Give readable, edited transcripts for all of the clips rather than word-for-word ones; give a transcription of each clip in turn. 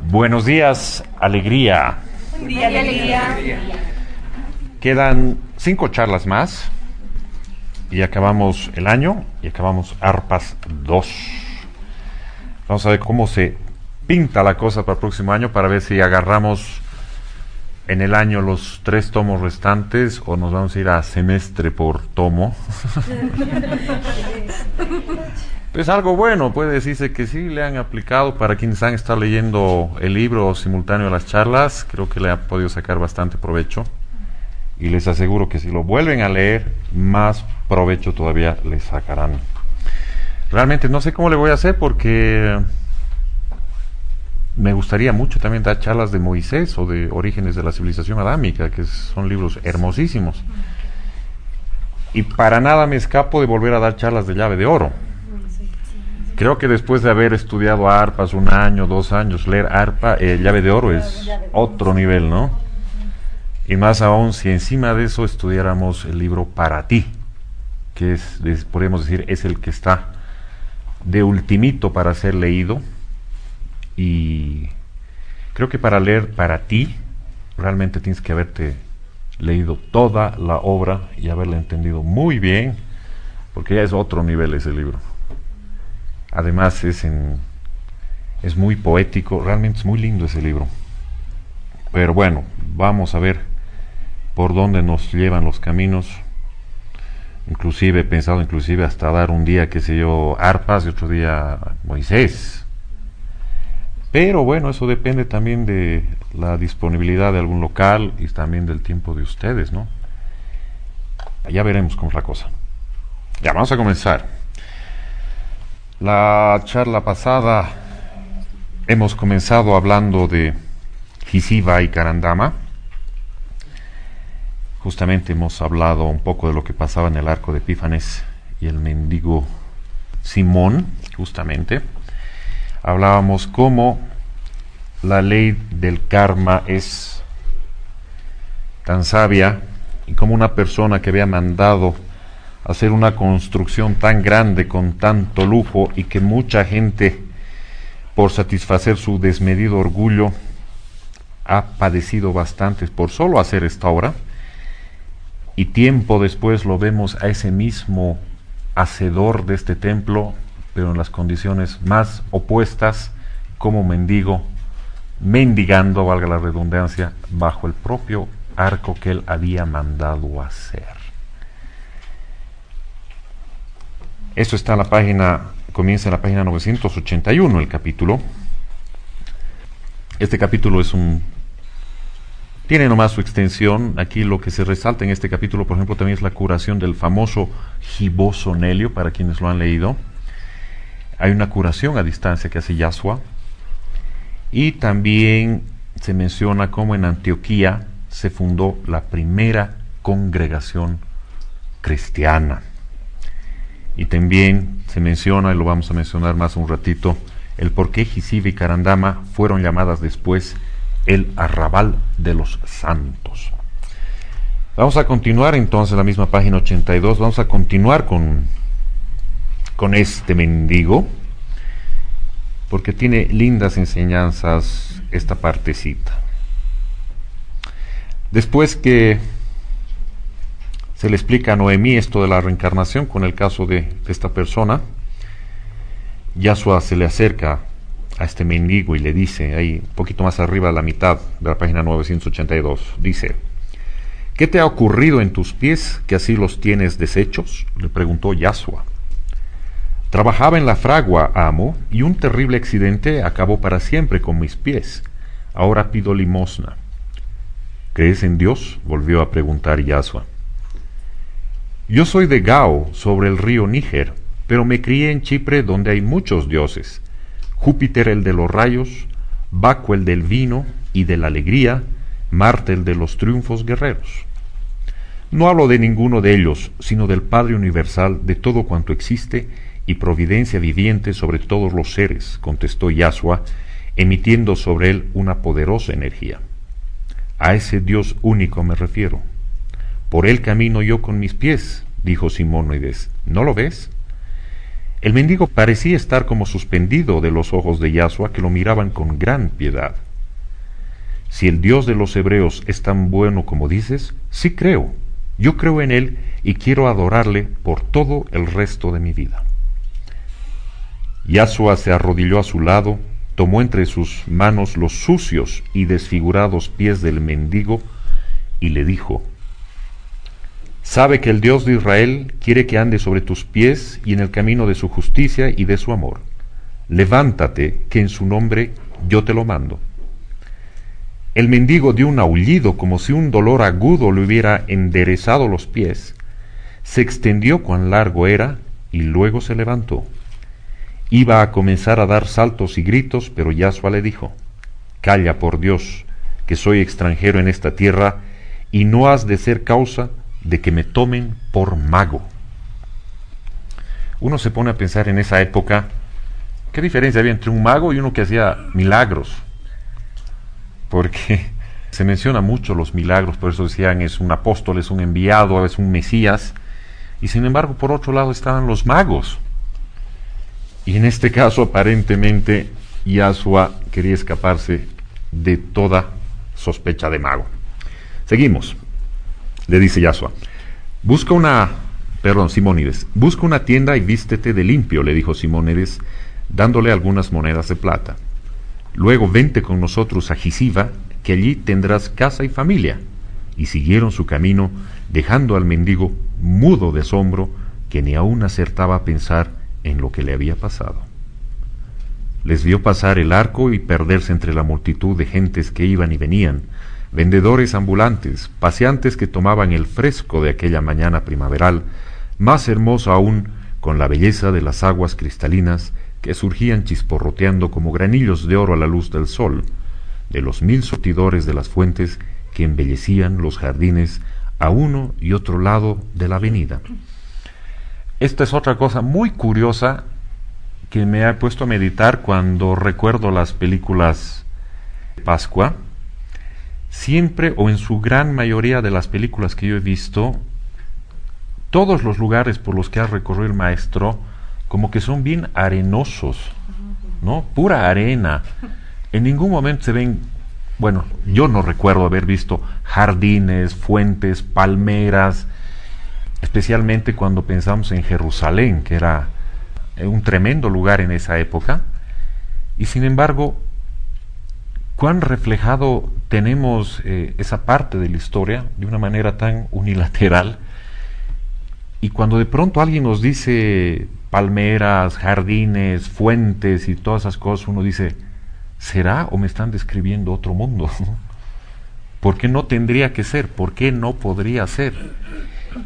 Buenos días, alegría. Día, alegría. Quedan 5 charlas más y acabamos el año y acabamos ARPAS 2. Vamos a ver cómo se pinta la cosa para el próximo año, para ver si agarramos en el año los 3 tomos restantes o nos vamos a ir a semestre por tomo. Pues algo bueno, puede decirse que sí le han aplicado para quienes han estado leyendo el libro simultáneo a las charlas. Creo que le ha podido sacar bastante provecho y les aseguro que si lo vuelven a leer, más provecho todavía le sacarán. Realmente no sé cómo le voy a hacer, porque me gustaría mucho también dar charlas de Moisés o de Orígenes de la Civilización Adámica, que son libros hermosísimos, y para nada me escapo de volver a dar charlas de Llave de Oro. Creo que después de haber estudiado ARPAS 1 año, 2 años, leer Llave de Oro es otro nivel, ¿no? Y más aún si encima de eso estudiáramos el libro Para Ti, que es, podemos decir, es el que está de ultimito para ser leído. Y creo que para leer Para Ti realmente tienes que haberte leído toda la obra y haberla entendido muy bien, porque ya es otro nivel ese libro. Además es muy poético, realmente es muy lindo ese libro. Pero bueno, vamos a ver por dónde nos llevan los caminos. Inclusive he pensado hasta dar un día, qué sé yo, ARPAS y otro día Moisés. Pero bueno, eso depende también de la disponibilidad de algún local y también del tiempo de ustedes, ¿no? Ya veremos cómo es la cosa. Ya, vamos a comenzar. La charla pasada hemos comenzado hablando de Jisiva y Carandama. Justamente hemos hablado un poco de lo que pasaba en el arco de Epífanes y el mendigo Simón, justamente. Hablábamos cómo la ley del karma es tan sabia y cómo una persona que había mandado hacer una construcción tan grande con tanto lujo y que mucha gente, por satisfacer su desmedido orgullo, ha padecido bastante por solo hacer esta obra, y tiempo después lo vemos a ese mismo hacedor de este templo, pero en las condiciones más opuestas, como mendigo, mendigando, valga la redundancia, bajo el propio arco que él había mandado hacer. Esto está en la página, comienza en la página 981 el capítulo. Este capítulo tiene nomás su extensión. Aquí lo que se resalta en este capítulo, por ejemplo, también es la curación del famoso giboso Nelio, para quienes lo han leído. Hay una curación a distancia que hace Yahshua. Y también se menciona cómo en Antioquía se fundó la primera congregación cristiana. Y también se menciona, y lo vamos a mencionar más un ratito, el por qué Jisiva y Carandama fueron llamadas después el arrabal de los santos. Vamos a continuar entonces en la misma página 82, vamos a continuar con este mendigo, porque tiene lindas enseñanzas esta partecita. Después que se le explica a Noemí esto de la reencarnación con el caso de esta persona, Yahshua se le acerca a este mendigo y le dice, ahí un poquito más arriba a la mitad de la página 982, dice: ¿qué te ha ocurrido en tus pies que así los tienes deshechos? Le preguntó Yahshua. Trabajaba en la fragua, amo, y un terrible accidente acabó para siempre con mis pies. Ahora pido limosna. ¿Crees en Dios?, volvió a preguntar Yahshua. Yo soy de Gao, sobre el río Níger, pero me crié en Chipre, donde hay muchos dioses: Júpiter el de los rayos, Baco el del vino y de la alegría, Marte el de los triunfos guerreros. No hablo de ninguno de ellos, sino del Padre universal de todo cuanto existe y providencia viviente sobre todos los seres, contestó Yahshua, emitiendo sobre él una poderosa energía. A ese Dios único me refiero. Por él camino yo con mis pies, dijo Simónides. ¿No lo ves? El mendigo parecía estar como suspendido de los ojos de Yahshua, que lo miraban con gran piedad. Si el Dios de los hebreos es tan bueno como dices, sí creo. Yo creo en él y quiero adorarle por todo el resto de mi vida. Yahshua se arrodilló a su lado, tomó entre sus manos los sucios y desfigurados pies del mendigo y le dijo: sabe que el Dios de Israel quiere que ande sobre tus pies y en el camino de su justicia y de su amor. Levántate, que en su nombre yo te lo mando. El mendigo dio un aullido como si un dolor agudo le hubiera enderezado los pies. Se extendió cuán largo era y luego se levantó. Iba a comenzar a dar saltos y gritos, pero Yahshua le dijo: calla, por Dios, que soy extranjero en esta tierra y no has de ser causa de que me tomen por mago. Uno se pone a pensar en esa época, ¿qué diferencia había entre un mago y uno que hacía milagros? Porque se menciona mucho los milagros, por eso decían es un apóstol, es un enviado, es un Mesías, y sin embargo por otro lado estaban los magos. Y en este caso aparentemente Yahshua quería escaparse de toda sospecha de mago. Seguimos. Le dice Yahshua: Simónides, busca una tienda y vístete de limpio, le dijo Simónides, dándole algunas monedas de plata. Luego vente con nosotros a Gisiba, que allí tendrás casa y familia. Y siguieron su camino, dejando al mendigo mudo de asombro, que ni aún acertaba a pensar en lo que le había pasado. Les vio pasar el arco y perderse entre la multitud de gentes que iban y venían, vendedores ambulantes, paseantes que tomaban el fresco de aquella mañana primaveral, más hermoso aún con la belleza de las aguas cristalinas que surgían chisporroteando como granillos de oro a la luz del sol, de los 1000 surtidores de las fuentes que embellecían los jardines a uno y otro lado de la avenida. Esta es otra cosa muy curiosa que me ha puesto a meditar cuando recuerdo las películas de Pascua. Siempre o en su gran mayoría de las películas que yo he visto, todos los lugares por los que ha recorrido el maestro como que son bien arenosos, ¿no? Pura arena. En ningún momento se ven, bueno, yo no recuerdo haber visto jardines, fuentes, palmeras, especialmente cuando pensamos en Jerusalén, que era un tremendo lugar en esa época. Y sin embargo, cuán reflejado tenemos esa parte de la historia de una manera tan unilateral, y cuando de pronto alguien nos dice palmeras, jardines, fuentes y todas esas cosas, uno dice: ¿será o me están describiendo otro mundo? ¿Por qué no tendría que ser? ¿Por qué no podría ser?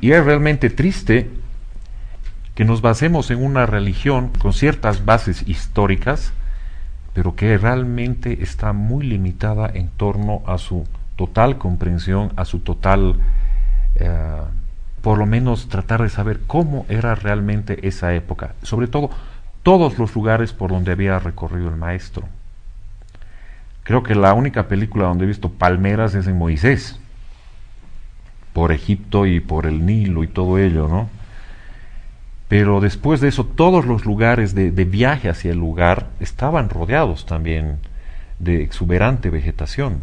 Y es realmente triste que nos basemos en una religión con ciertas bases históricas, pero que realmente está muy limitada en torno a su total comprensión, a su total, por lo menos tratar de saber cómo era realmente esa época, sobre todo todos los lugares por donde había recorrido el maestro. Creo que la única película donde he visto palmeras es en Moisés, por Egipto y por el Nilo y todo ello, ¿no? Pero después de eso, todos los lugares de viaje hacia el lugar estaban rodeados también de exuberante vegetación.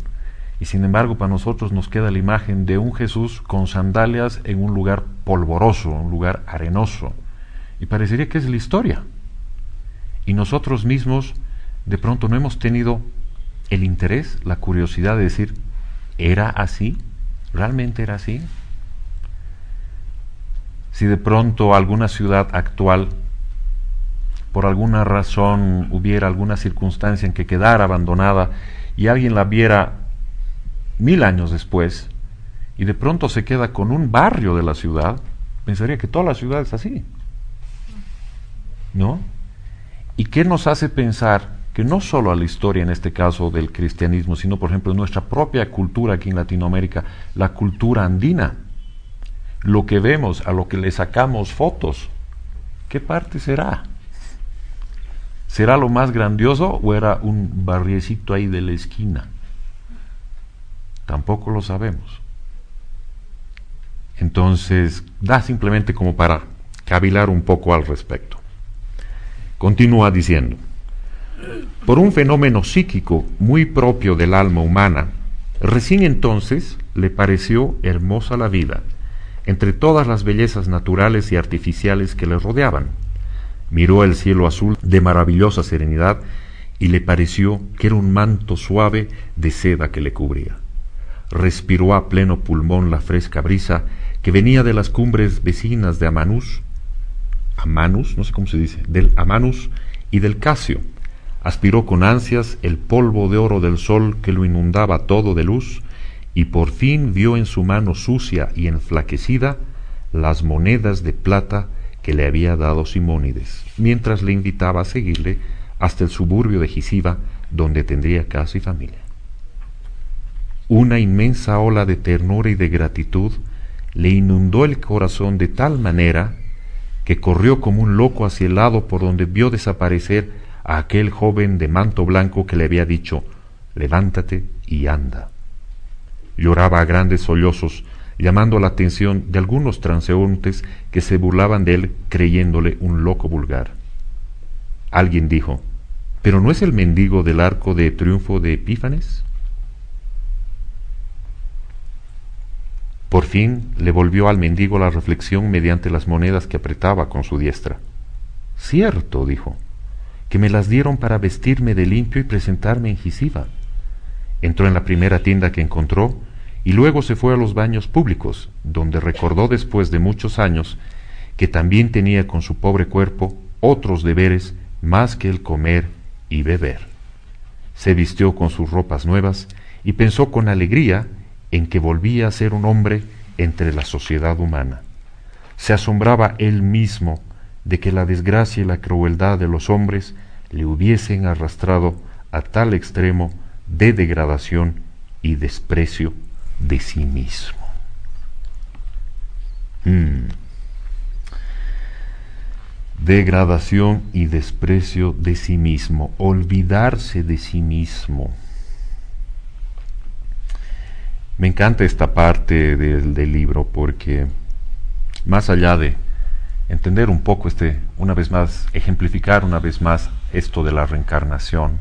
Y sin embargo, para nosotros nos queda la imagen de un Jesús con sandalias en un lugar polvoroso, un lugar arenoso. Y parecería que es la historia. Y nosotros mismos, de pronto, no hemos tenido el interés, la curiosidad de decir: ¿era así? ¿Realmente era así? Si de pronto alguna ciudad actual, por alguna razón hubiera alguna circunstancia en que quedara abandonada y alguien la viera 1000 años después y de pronto se queda con un barrio de la ciudad, pensaría que toda la ciudad es así, ¿no? ¿Y qué nos hace pensar que no solo a la historia, en este caso del cristianismo, sino por ejemplo nuestra propia cultura aquí en Latinoamérica, la cultura andina, lo que vemos, a lo que le sacamos fotos, ¿qué parte será? ¿Será lo más grandioso o era un barriecito ahí de la esquina? Tampoco lo sabemos. Entonces, da simplemente como para cavilar un poco al respecto. Continúa diciendo: por un fenómeno psíquico muy propio del alma humana, recién entonces le pareció hermosa la vida, entre todas las bellezas naturales y artificiales que le rodeaban. Miró el cielo azul de maravillosa serenidad y le pareció que era un manto suave de seda que le cubría. Respiró a pleno pulmón la fresca brisa que venía de las cumbres vecinas de Amanus, no sé cómo se dice, del Amanus y del Casio. Aspiró con ansias el polvo de oro del sol que lo inundaba todo de luz, y por fin vio en su mano sucia y enflaquecida las monedas de plata que le había dado Simónides, mientras le invitaba a seguirle hasta el suburbio de Gisiba, donde tendría casa y familia. Una inmensa ola de ternura y de gratitud le inundó el corazón de tal manera que corrió como un loco hacia el lado por donde vio desaparecer a aquel joven de manto blanco que le había dicho: levántate y anda. Lloraba a grandes sollozos, llamando la atención de algunos transeúntes que se burlaban de él creyéndole un loco vulgar. Alguien dijo: ¿pero no es el mendigo del arco de triunfo de Epífanes? Por fin le volvió al mendigo la reflexión mediante las monedas que apretaba con su diestra. Cierto, dijo, que me las dieron para vestirme de limpio y presentarme en Gisiba. Entró en la primera tienda que encontró y luego se fue a los baños públicos, donde recordó después de muchos años que también tenía con su pobre cuerpo otros deberes más que el comer y beber. Se vistió con sus ropas nuevas y pensó con alegría en que volvía a ser un hombre entre la sociedad humana. Se asombraba él mismo de que la desgracia y la crueldad de los hombres le hubiesen arrastrado a tal extremo de degradación y desprecio de sí mismo. Degradación y desprecio de sí mismo, olvidarse de sí mismo. Me encanta esta parte del libro porque, más allá de entender un poco una vez más, ejemplificar una vez más esto de la reencarnación,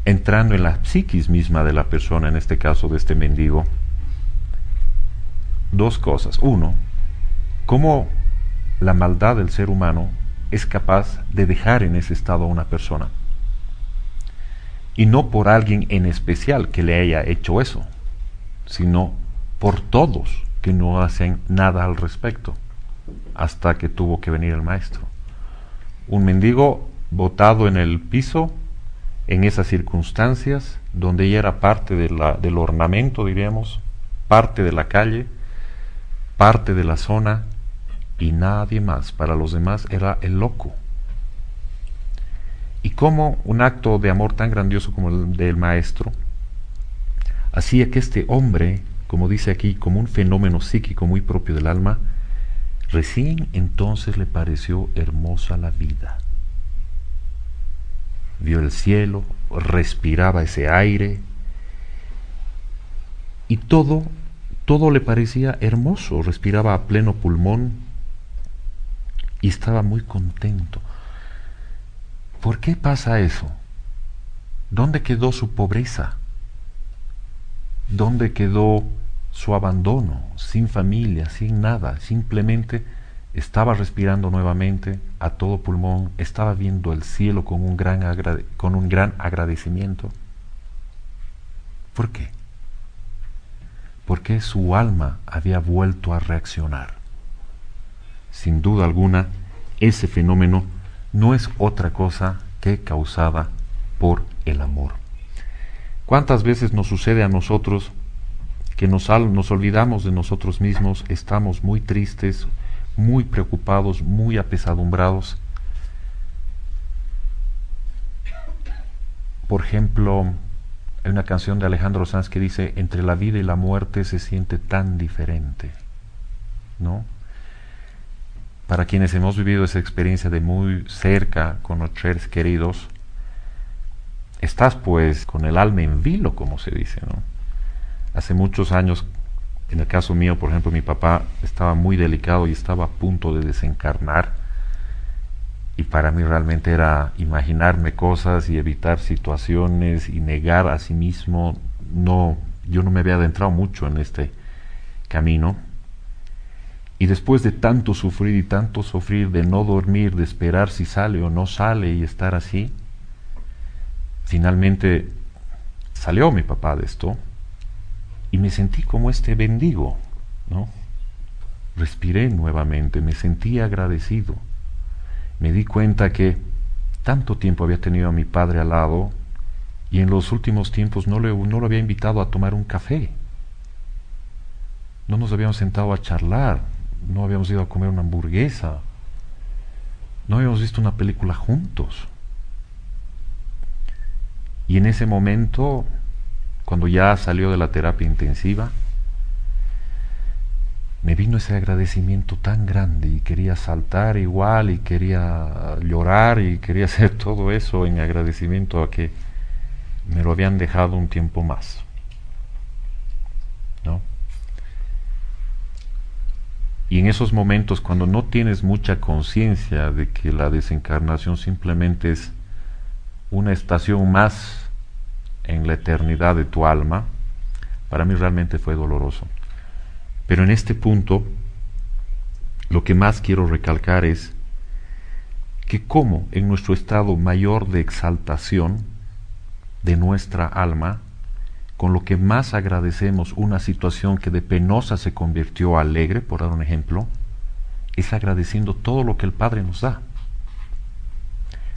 entrando en la psiquis misma de la persona, en este caso de este mendigo, dos cosas. Uno, cómo la maldad del ser humano es capaz de dejar en ese estado a una persona, y no por alguien en especial que le haya hecho eso, sino por todos que no hacen nada al respecto, hasta que tuvo que venir el maestro. Un mendigo botado en el piso, en esas circunstancias, donde ella era parte del ornamento, diríamos, parte de la calle, parte de la zona, y nadie más. Para los demás era el loco. Y cómo un acto de amor tan grandioso como el del maestro hacía que este hombre, como dice aquí, como un fenómeno psíquico muy propio del alma, recién entonces le pareció hermosa la vida. Vio el cielo, respiraba ese aire, y todo le parecía hermoso. Respiraba a pleno pulmón y estaba muy contento. ¿Por qué pasa eso? ¿Dónde quedó su pobreza? ¿Dónde quedó su abandono? Sin familia, sin nada, simplemente estaba respirando nuevamente a todo pulmón, estaba viendo el cielo con un gran agradecimiento. ¿Por qué? Porque su alma había vuelto a reaccionar. Sin duda alguna, ese fenómeno no es otra cosa que causada por el amor. ¿Cuántas veces nos sucede a nosotros que nos olvidamos de nosotros mismos, estamos muy tristes, muy preocupados, muy apesadumbrados? Por ejemplo, hay una canción de Alejandro Sanz que dice: entre la vida y la muerte se siente tan diferente, ¿no? Para quienes hemos vivido esa experiencia de muy cerca con nuestros seres queridos, estás pues con el alma en vilo, como se dice, ¿no? Hace muchos años, en el caso mío, por ejemplo, mi papá estaba muy delicado y estaba a punto de desencarnar. y para mí realmente era imaginarme cosas y evitar situaciones y negar a sí mismo. No, yo no me había adentrado mucho en este camino. Y después de tanto sufrir y tanto sufrir, de no dormir, de esperar si sale o no sale y estar así, finalmente salió mi papá de esto y me sentí como este mendigo, ¿no? Respiré nuevamente, me sentí agradecido. Me di cuenta que tanto tiempo había tenido a mi padre al lado y en los últimos tiempos no lo había invitado a tomar un café. No nos habíamos sentado a charlar, no habíamos ido a comer una hamburguesa, no habíamos visto una película juntos. Y en ese momento, cuando ya salió de la terapia intensiva, me vino ese agradecimiento tan grande y quería saltar igual y quería llorar y quería hacer todo eso en agradecimiento a que me lo habían dejado un tiempo más, ¿no? Y en esos momentos, cuando no tienes mucha conciencia de que la desencarnación simplemente es una estación más en la eternidad de tu alma, para mí realmente fue doloroso. Pero en este punto, lo que más quiero recalcar es que como en nuestro estado mayor de exaltación de nuestra alma, con lo que más agradecemos una situación que de penosa se convirtió a alegre, por dar un ejemplo, es agradeciendo todo lo que el Padre nos da.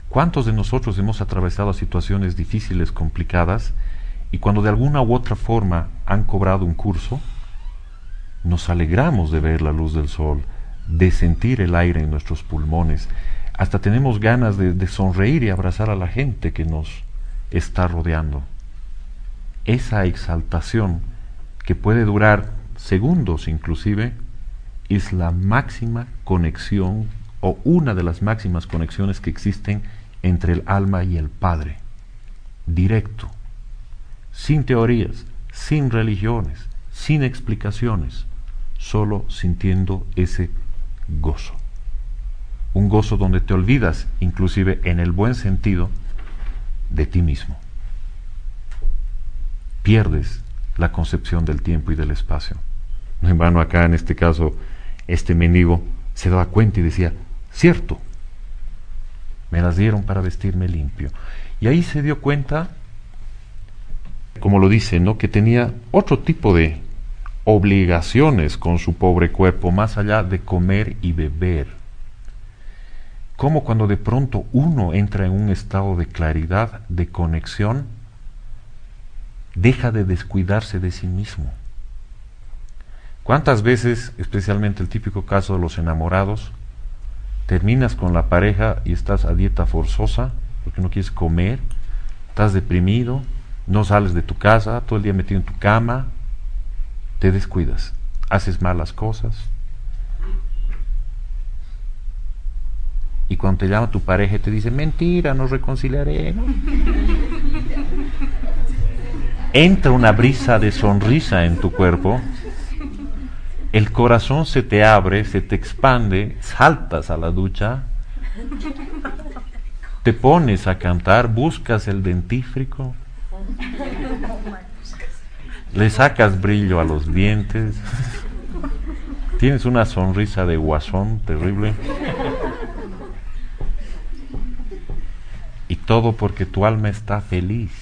¿Cuántos de nosotros hemos atravesado situaciones difíciles, complicadas, y cuando de alguna u otra forma han cobrado un curso, nos alegramos de ver la luz del sol, de sentir el aire en nuestros pulmones, hasta tenemos ganas de sonreír y abrazar a la gente que nos está rodeando? Esa exaltación, que puede durar segundos inclusive, es la máxima conexión o una de las máximas conexiones que existen entre el alma y el Padre, directo, sin teorías, sin religiones, sin explicaciones, solo sintiendo ese gozo. Un gozo donde te olvidas, inclusive en el buen sentido, de ti mismo. Pierdes la concepción del tiempo y del espacio. No en vano acá, en este caso, este mendigo se daba cuenta y decía, cierto, me las dieron para vestirme limpio. Y ahí se dio cuenta, como lo dice, ¿no?, que tenía otro tipo de obligaciones con su pobre cuerpo, más allá de comer y beber. Como cuando de pronto uno entra en un estado de claridad, de conexión, deja de descuidarse de sí mismo. ¿Cuántas veces, especialmente el típico caso de los enamorados, terminas con la pareja y estás a dieta forzosa porque no quieres comer, estás deprimido, no sales de tu casa, todo el día metido en tu cama, te descuidas, haces malas cosas? Y cuando te llama tu pareja y te dice, mentira, nos reconciliaremos, entra una brisa de sonrisa en tu cuerpo, el corazón se te abre, se te expande, saltas a la ducha, te pones a cantar, buscas el dentífrico, le sacas brillo a los dientes, tienes una sonrisa de guasón terrible, y todo porque tu alma está feliz.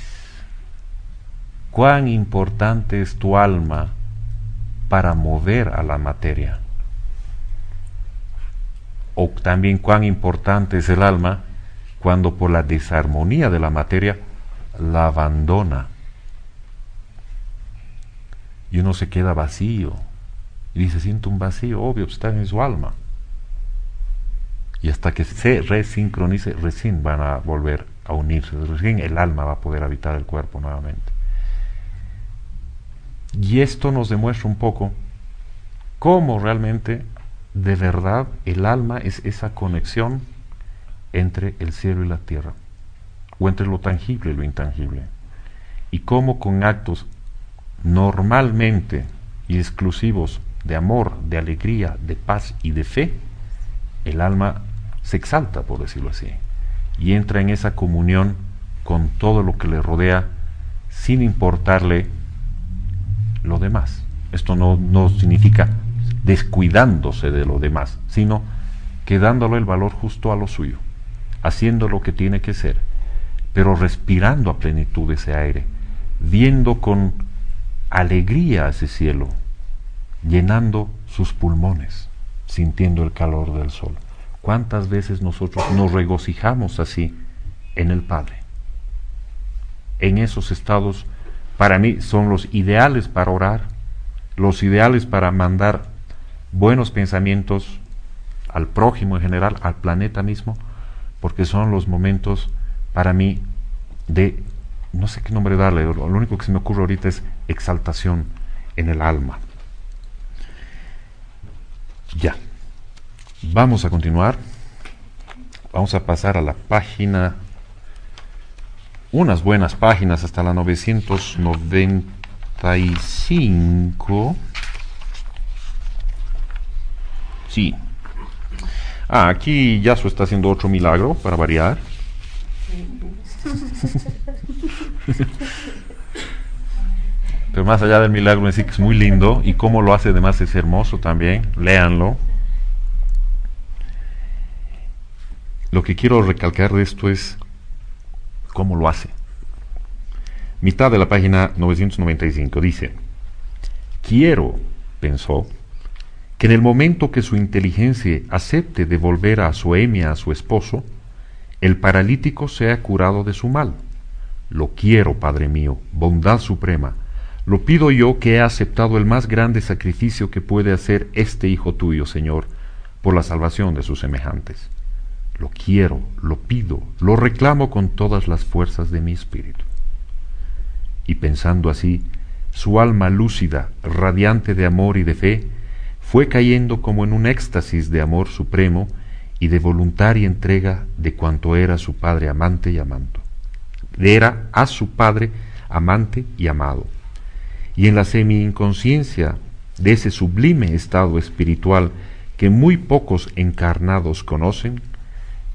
¿Cuán importante es tu alma para mover a la materia? O también cuán importante es el alma cuando por la desarmonía de la materia la abandona y uno se queda vacío y dice, siento un vacío, obvio, está en su alma, y hasta que se resincronice recién van a volver a unirse, recién el alma va a poder habitar el cuerpo nuevamente. Y esto nos demuestra un poco cómo realmente, de verdad, el alma es esa conexión entre el cielo y la tierra, o entre lo tangible y lo intangible, y cómo con actos normalmente y exclusivos de amor, de alegría, de paz y de fe, el alma se exalta, por decirlo así, y entra en esa comunión con todo lo que le rodea sin importarle lo demás. Esto no significa descuidándose de lo demás, sino que dándole el valor justo a lo suyo, haciendo lo que tiene que ser, pero respirando a plenitud ese aire, viendo con alegría ese cielo, llenando sus pulmones, sintiendo el calor del sol. ¿Cuántas veces nosotros nos regocijamos así en el Padre? En esos estados, para mí, son los ideales para orar, los ideales para mandar buenos pensamientos al prójimo en general, al planeta mismo, porque son los momentos para mí de, no sé qué nombre darle, lo único que se me ocurre ahorita es exaltación en el alma. Ya, vamos a continuar, vamos a pasar a la página, unas buenas páginas hasta la 995. Sí. Aquí Yasuo está haciendo otro milagro, para variar. Pero más allá del milagro en sí, que es muy lindo, y cómo lo hace además es hermoso también, léanlo. Lo que quiero recalcar de esto es cómo lo hace. Mitad de la página 995 dice: quiero, pensó, que en el momento que su inteligencia acepte devolver a su Emia a su esposo, el paralítico sea curado de su mal. Lo quiero, Padre mío, bondad suprema. Lo pido yo, que he aceptado el más grande sacrificio que puede hacer este hijo tuyo, Señor, por la salvación de sus semejantes. Lo quiero, lo pido, lo reclamo con todas las fuerzas de mi espíritu. Y pensando así, su alma lúcida, radiante de amor y de fe, fue cayendo como en un éxtasis de amor supremo y de voluntaria entrega de cuanto era su Padre amante y amado. Era a su Padre amante y amado. Y en la semi-inconsciencia de ese sublime estado espiritual que muy pocos encarnados conocen,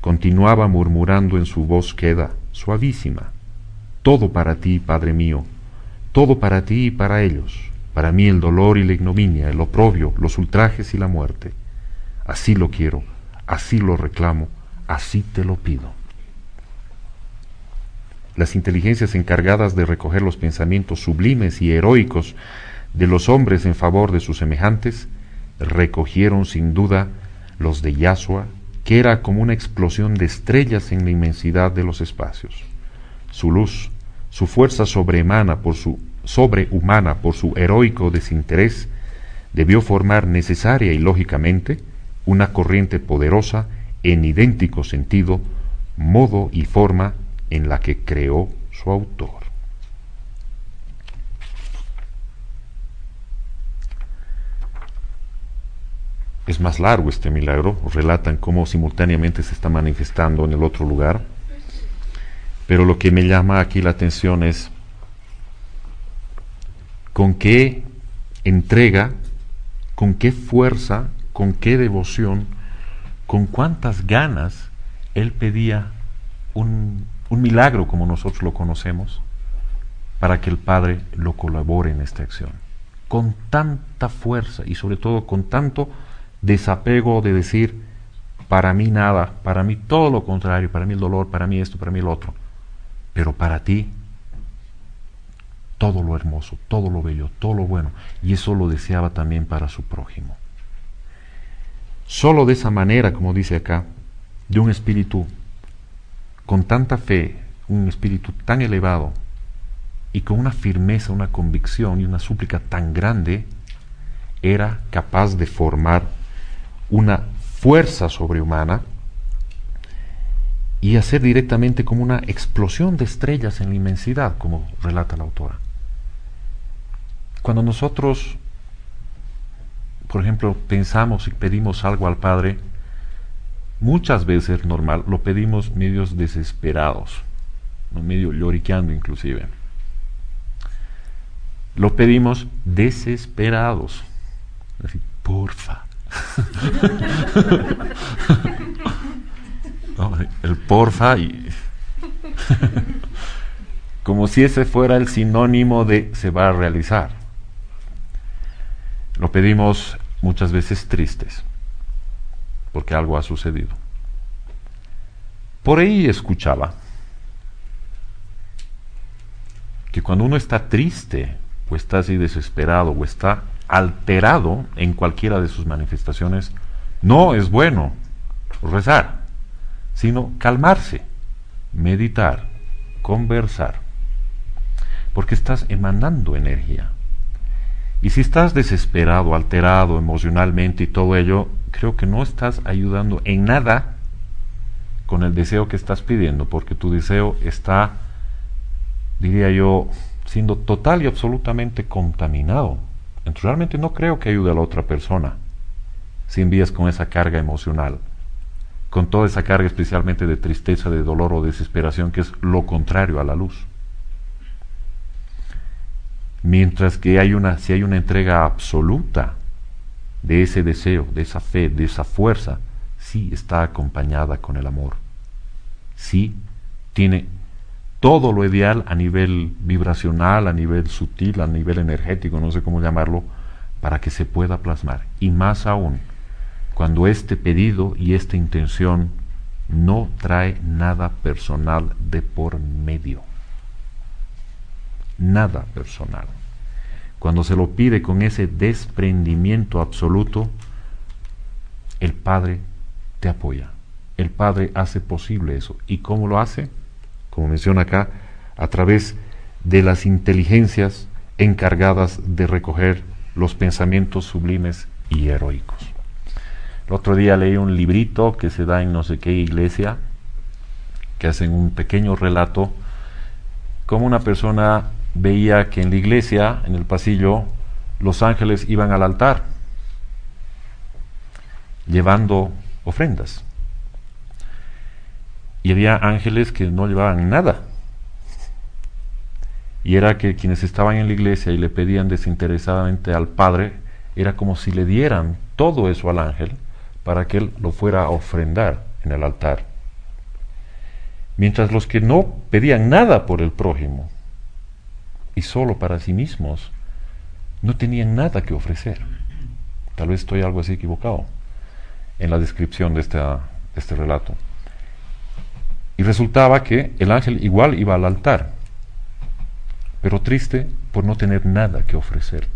continuaba murmurando en su voz queda, suavísima: todo para ti, Padre mío, todo para ti y para ellos, para mí el dolor y la ignominia, el oprobio, los ultrajes y la muerte. Así lo quiero, así lo reclamo, así te lo pido. Las inteligencias encargadas de recoger los pensamientos sublimes y heroicos de los hombres en favor de sus semejantes, recogieron sin duda los de Yasua, que era como una explosión de estrellas en la inmensidad de los espacios. Su luz, su fuerza sobrehumana por su heroico desinterés, debió formar necesaria y lógicamente una corriente poderosa en idéntico sentido, modo y forma en la que creó su autor. Es más largo este milagro, relatan cómo simultáneamente se está manifestando en el otro lugar, pero lo que me llama aquí la atención es con qué entrega, con qué fuerza, con qué devoción, con cuántas ganas él pedía un milagro como nosotros lo conocemos, para que el Padre lo colabore en esta acción. Con tanta fuerza y sobre todo con tanto desapego de decir, para mí nada, para mí todo lo contrario, para mí el dolor, para mí esto, para mí lo otro, pero para ti todo lo hermoso, todo lo bello, todo lo bueno, y eso lo deseaba también para su prójimo. Solo de esa manera, como dice acá, de un espíritu con tanta fe, un espíritu tan elevado y con una firmeza, una convicción y una súplica tan grande, era capaz de formar una fuerza sobrehumana y hacer directamente como una explosión de estrellas en la inmensidad, como relata la autora. Cuando nosotros, por ejemplo, pensamos y pedimos algo al Padre, muchas veces, normal, lo pedimos medios desesperados, ¿no? Medio lloriqueando inclusive. Lo pedimos desesperados. Así, porfa. ¿no? El porfa y como si ese fuera el sinónimo de se va a realizar. Lo pedimos muchas veces tristes, porque algo ha sucedido. Por ahí escuchaba que cuando uno está triste, o está así desesperado, o está alterado en cualquiera de sus manifestaciones, no es bueno rezar, sino calmarse, meditar, conversar, porque estás emanando energía. Y si estás desesperado, alterado emocionalmente y todo ello, creo que no estás ayudando en nada con el deseo que estás pidiendo, porque tu deseo está, diría yo, siendo total y absolutamente contaminado. Entonces realmente no creo que ayude a la otra persona si envías con esa carga emocional, con toda esa carga especialmente de tristeza, de dolor o desesperación, que es lo contrario a la luz. Mientras que si hay una entrega absoluta de ese deseo, de esa fe, de esa fuerza, sí está acompañada con el amor. Sí tiene todo lo ideal a nivel vibracional, a nivel sutil, a nivel energético, no sé cómo llamarlo, para que se pueda plasmar. Y más aún, cuando este pedido y esta intención no trae nada personal de por medio. Nada personal. Cuando se lo pide con ese desprendimiento absoluto, el Padre te apoya. El Padre hace posible eso. ¿Y cómo lo hace? Como menciona acá, a través de las inteligencias encargadas de recoger los pensamientos sublimes y heroicos. El otro día leí un librito que se da en no sé qué iglesia, que hacen un pequeño relato, como una persona veía que en la iglesia, en el pasillo, los ángeles iban al altar, llevando ofrendas. Y había ángeles que no llevaban nada. Y era que quienes estaban en la iglesia y le pedían desinteresadamente al Padre, era como si le dieran todo eso al ángel para que él lo fuera a ofrendar en el altar. Mientras los que no pedían nada por el prójimo y solo para sí mismos, no tenían nada que ofrecer. Tal vez estoy algo así equivocado en la descripción de este relato. Y resultaba que el ángel igual iba al altar, pero triste por no tener nada que ofrecer.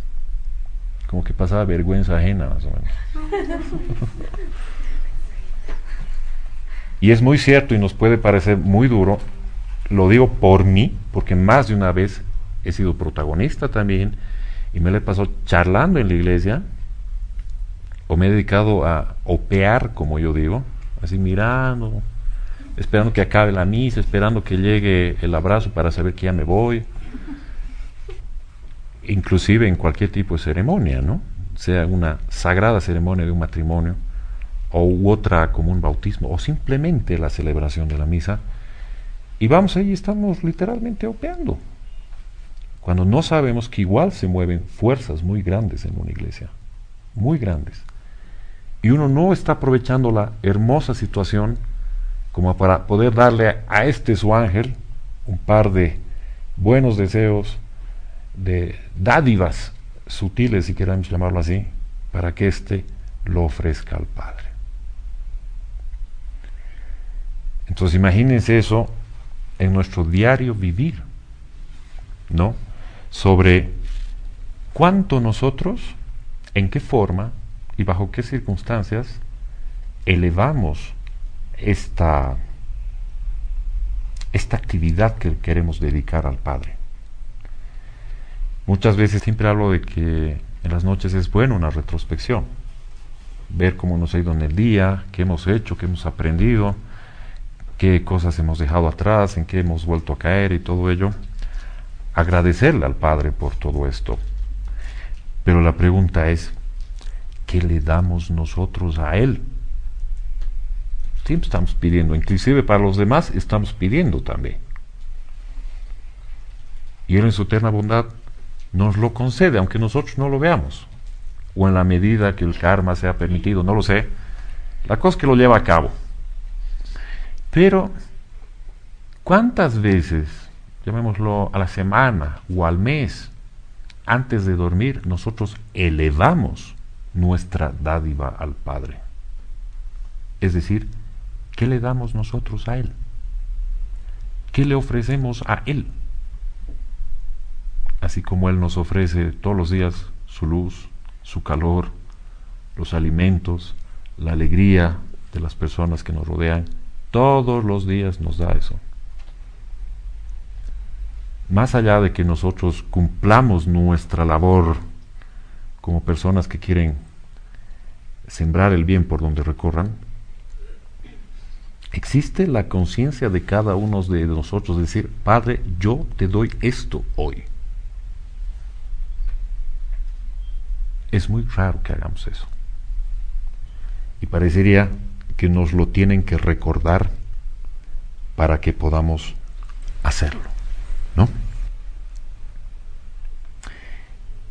Como que pasaba vergüenza ajena, más o menos. Y es muy cierto y nos puede parecer muy duro, lo digo por mí, porque más de una vez he sido protagonista también, y me lo he pasado charlando en la iglesia, o me he dedicado a opear, como yo digo, así mirando, esperando que acabe la misa, esperando que llegue el abrazo para saber que ya me voy. Inclusive en cualquier tipo de ceremonia, ¿no? Sea una sagrada ceremonia de un matrimonio, o otra como un bautismo, o simplemente la celebración de la misa, y vamos ahí y estamos literalmente opeando, cuando no sabemos que igual se mueven fuerzas muy grandes en una iglesia, muy grandes, y uno no está aprovechando la hermosa situación como para poder darle a su ángel un par de buenos deseos, de dádivas sutiles, si queremos llamarlo así, para que éste lo ofrezca al Padre. Entonces imagínense eso en nuestro diario vivir, ¿no? Sobre cuánto nosotros, en qué forma y bajo qué circunstancias elevamos esta actividad que queremos dedicar al Padre. Muchas veces siempre hablo de que en las noches es bueno una retrospección, ver cómo nos ha ido en el día, qué hemos hecho, qué hemos aprendido, qué cosas hemos dejado atrás, en qué hemos vuelto a caer y todo ello. Agradecerle al Padre por todo esto. Pero la pregunta es, ¿qué le damos nosotros a Él? Siempre estamos pidiendo, inclusive para los demás estamos pidiendo también. Y Él en su eterna bondad nos lo concede, aunque nosotros no lo veamos, o en la medida que el karma sea permitido, no lo sé. La cosa es que lo lleva a cabo. Pero, ¿cuántas veces, llamémoslo a la semana o al mes, antes de dormir, nosotros elevamos nuestra dádiva al Padre? Es decir, ¿qué le damos nosotros a Él? ¿Qué le ofrecemos a Él? Así como Él nos ofrece todos los días su luz, su calor, los alimentos, la alegría de las personas que nos rodean, todos los días nos da eso. Más allá de que nosotros cumplamos nuestra labor como personas que quieren sembrar el bien por donde recorran, existe la conciencia de cada uno de nosotros, decir, Padre, yo te doy esto hoy. Es muy raro que hagamos eso. Y parecería que nos lo tienen que recordar para que podamos hacerlo, ¿no?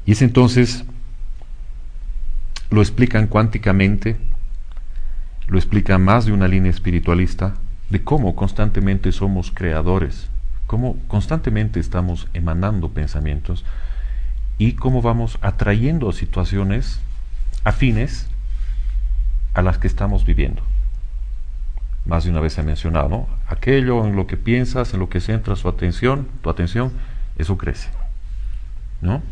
Y es entonces, lo explican cuánticamente, lo explica más de una línea espiritualista, de cómo constantemente somos creadores, cómo constantemente estamos emanando pensamientos y cómo vamos atrayendo situaciones afines a las que estamos viviendo. Más de una vez he mencionado, ¿no? Aquello en lo que piensas, en lo que centras tu atención, eso crece, ¿no?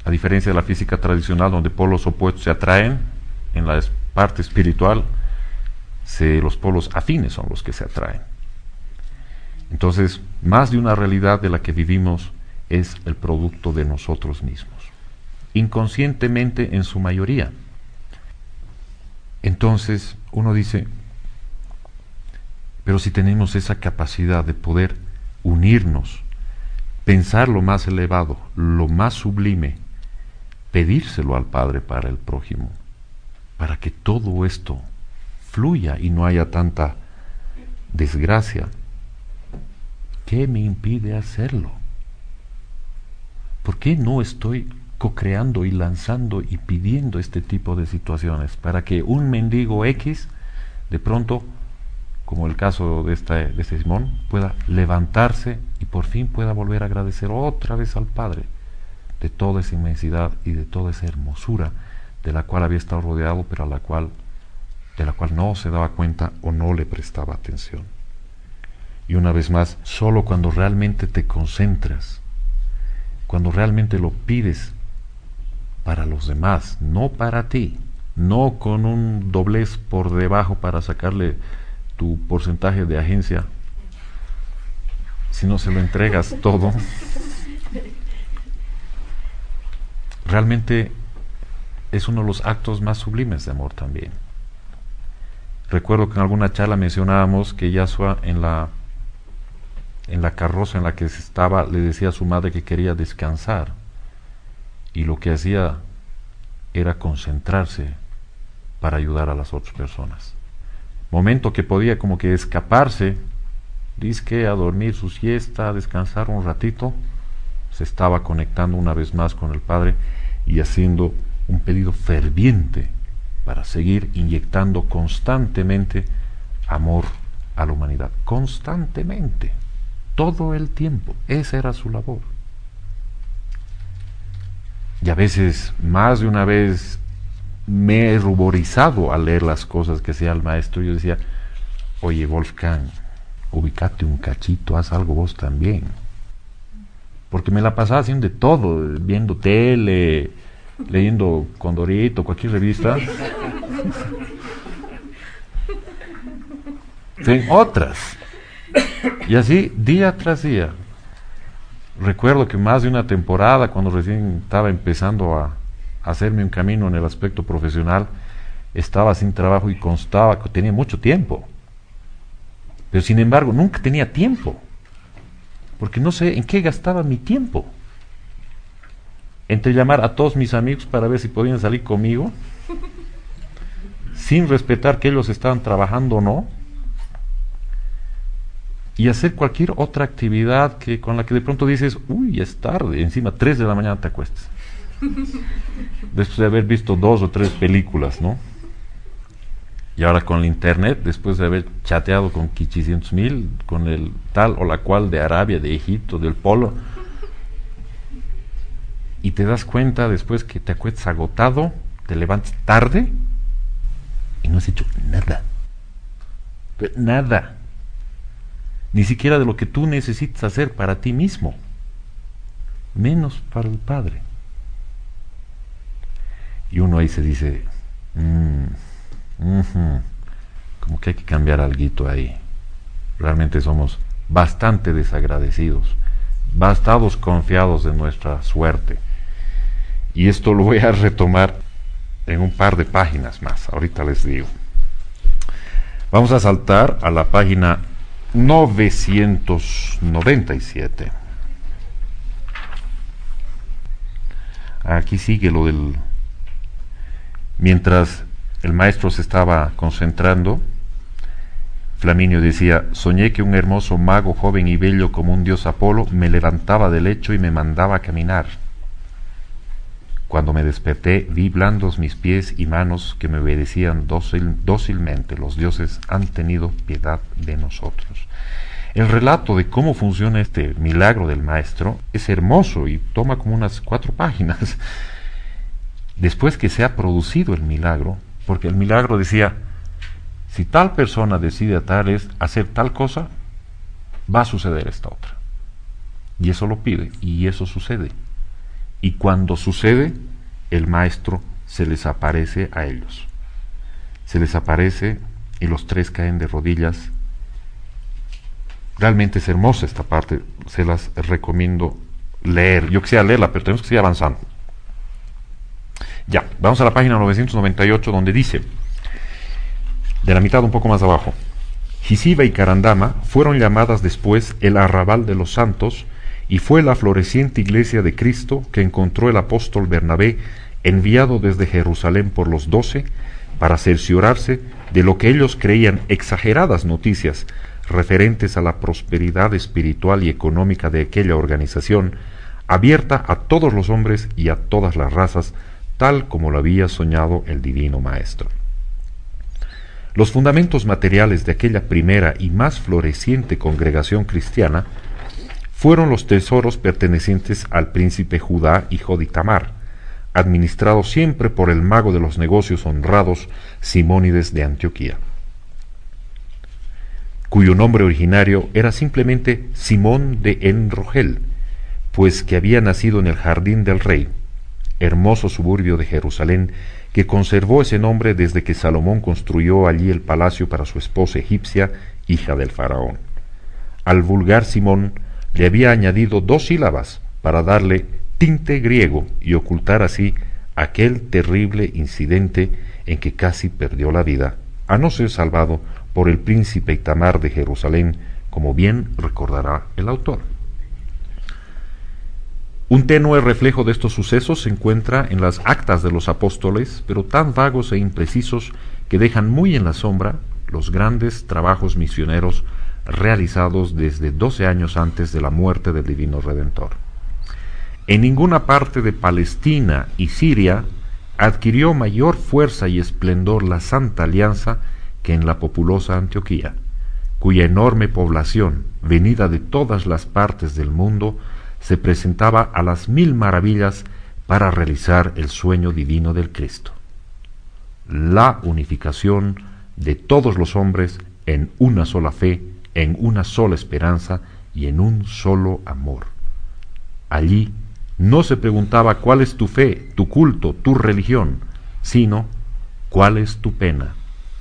A diferencia de la física tradicional, donde polos opuestos se atraen, en la parte espiritual, los polos afines son los que se atraen. Entonces, más de una realidad de la que vivimos es el producto de nosotros mismos, inconscientemente en su mayoría. Entonces, uno dice, pero si tenemos esa capacidad de poder unirnos, pensar lo más elevado, lo más sublime, pedírselo al Padre para el prójimo, para que todo esto fluya y no haya tanta desgracia, ¿qué me impide hacerlo? ¿Por qué no estoy co-creando y lanzando y pidiendo este tipo de situaciones para que un mendigo X de pronto, como el caso de este Simón, pueda levantarse y por fin pueda volver a agradecer otra vez al Padre de toda esa inmensidad y de toda esa hermosura de la cual había estado rodeado, pero de la cual no se daba cuenta o no le prestaba atención? Y una vez más, solo cuando realmente te concentras, cuando realmente lo pides para los demás, no para ti, no con un doblez por debajo para sacarle tu porcentaje de agencia, sino se lo entregas todo, realmente es uno de los actos más sublimes de amor también. Recuerdo que en alguna charla mencionábamos que Yahshua en la carroza en la que estaba le decía a su madre que quería descansar, y lo que hacía era concentrarse para ayudar a las otras personas. Momento que podía como que escaparse, dizque a dormir su siesta, a descansar un ratito, se estaba conectando una vez más con el Padre y haciendo un pedido ferviente para seguir inyectando constantemente amor a la humanidad, constantemente, todo el tiempo. Esa era su labor. Y a veces, más de una vez, me he ruborizado al leer las cosas que hacía el maestro. Yo decía, oye Wolfgang, ubícate un cachito, haz algo vos también. Porque me la pasaba haciendo de todo, viendo tele, leyendo Condorito, cualquier revista. En otras. Y así, día tras día. Recuerdo que más de una temporada, cuando recién estaba empezando a hacerme un camino en el aspecto profesional, estaba sin trabajo y constaba que tenía mucho tiempo. Pero sin embargo, nunca tenía tiempo. Porque no sé en qué gastaba mi tiempo. Entre llamar a todos mis amigos para ver si podían salir conmigo, sin respetar que ellos estaban trabajando o no, y hacer cualquier otra actividad con la que de pronto dices, uy, ya es tarde, encima 3 de la mañana te acuestas, después de haber visto 2 o 3 películas, ¿no? Y ahora con el internet, después de haber chateado con 500.000, con el tal o la cual de Arabia, de Egipto, del Polo, y te das cuenta después que te acuestas agotado, te levantas tarde y no has hecho nada. Pero nada. Ni siquiera de lo que tú necesitas hacer para ti mismo. Menos para el Padre. Y uno ahí se dice, como que hay que cambiar alguito ahí. Realmente somos bastante desagradecidos, bastados confiados de nuestra suerte. Y esto lo voy a retomar en un par de páginas más, ahorita les digo. Vamos a saltar a la página 997. Aquí sigue lo del... Mientras el maestro se estaba concentrando, Flaminio decía: soñé que un hermoso mago, joven y bello como un dios Apolo, me levantaba del lecho y me mandaba a caminar. Cuando me desperté, vi blandos mis pies y manos que me obedecían dócilmente. Los dioses han tenido piedad de nosotros. El relato de cómo funciona este milagro del maestro es hermoso y toma como unas 4 páginas. Después que se ha producido el milagro, porque el milagro decía: si tal persona decide hacer tal cosa, va a suceder esta otra. Y eso lo pide, y eso sucede. Y cuando sucede, el maestro se les aparece a ellos. Se les aparece y los 3 caen de rodillas. Realmente es hermosa esta parte, se las recomiendo leer. Yo quisiera leerla, pero tenemos que seguir avanzando. Ya, vamos a la página 998, donde dice, de la mitad un poco más abajo: Gisiba y Carandama fueron llamadas después el arrabal de los santos, y fue la floreciente iglesia de Cristo que encontró el apóstol Bernabé, enviado desde Jerusalén por los 12, para cerciorarse de lo que ellos creían exageradas noticias referentes a la prosperidad espiritual y económica de aquella organización, abierta a todos los hombres y a todas las razas, tal como lo había soñado el divino maestro. Los fundamentos materiales de aquella primera y más floreciente congregación cristiana fueron los tesoros pertenecientes al príncipe Judá, hijo de Tamar, administrado siempre por el mago de los negocios honrados Simónides de Antioquía, cuyo nombre originario era simplemente Simón de Enrogel, pues que había nacido en el Jardín del Rey, hermoso suburbio de Jerusalén, que conservó ese nombre desde que Salomón construyó allí el palacio para su esposa egipcia, hija del faraón. Al vulgar Simón le había añadido 2 sílabas para darle tinte griego y ocultar así aquel terrible incidente en que casi perdió la vida, a no ser salvado por el príncipe Itamar de Jerusalén, como bien recordará el autor. Un tenue reflejo de estos sucesos se encuentra en las actas de los apóstoles, pero tan vagos e imprecisos que dejan muy en la sombra los grandes trabajos misioneros realizados desde 12 años antes de la muerte del Divino Redentor. En ninguna parte de Palestina y Siria adquirió mayor fuerza y esplendor la Santa Alianza que en la populosa Antioquía, cuya enorme población, venida de todas las partes del mundo, se presentaba a las 1000 maravillas para realizar el sueño divino del Cristo: la unificación de todos los hombres en una sola fe, en una sola esperanza y en un solo amor. Allí no se preguntaba cuál es tu fe, tu culto, tu religión, sino cuál es tu pena,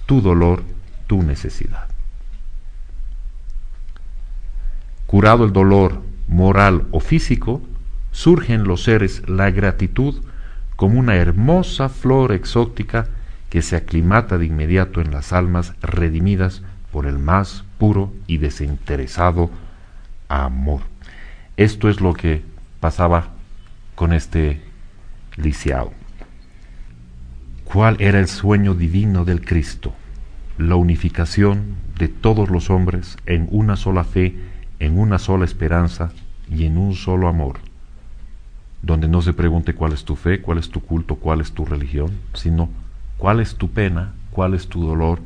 tu dolor, tu necesidad. Curado el dolor moral o físico, surge en los seres la gratitud como una hermosa flor exótica que se aclimata de inmediato en las almas redimidas por el más puro y desinteresado amor. Esto es lo que pasaba con este lisiado. ¿Cuál era el sueño divino del Cristo? La unificación de todos los hombres en una sola fe, en una sola esperanza y en un solo amor, donde no se pregunte cuál es tu fe, cuál es tu culto, cuál es tu religión, sino cuál es tu pena, cuál es tu dolor,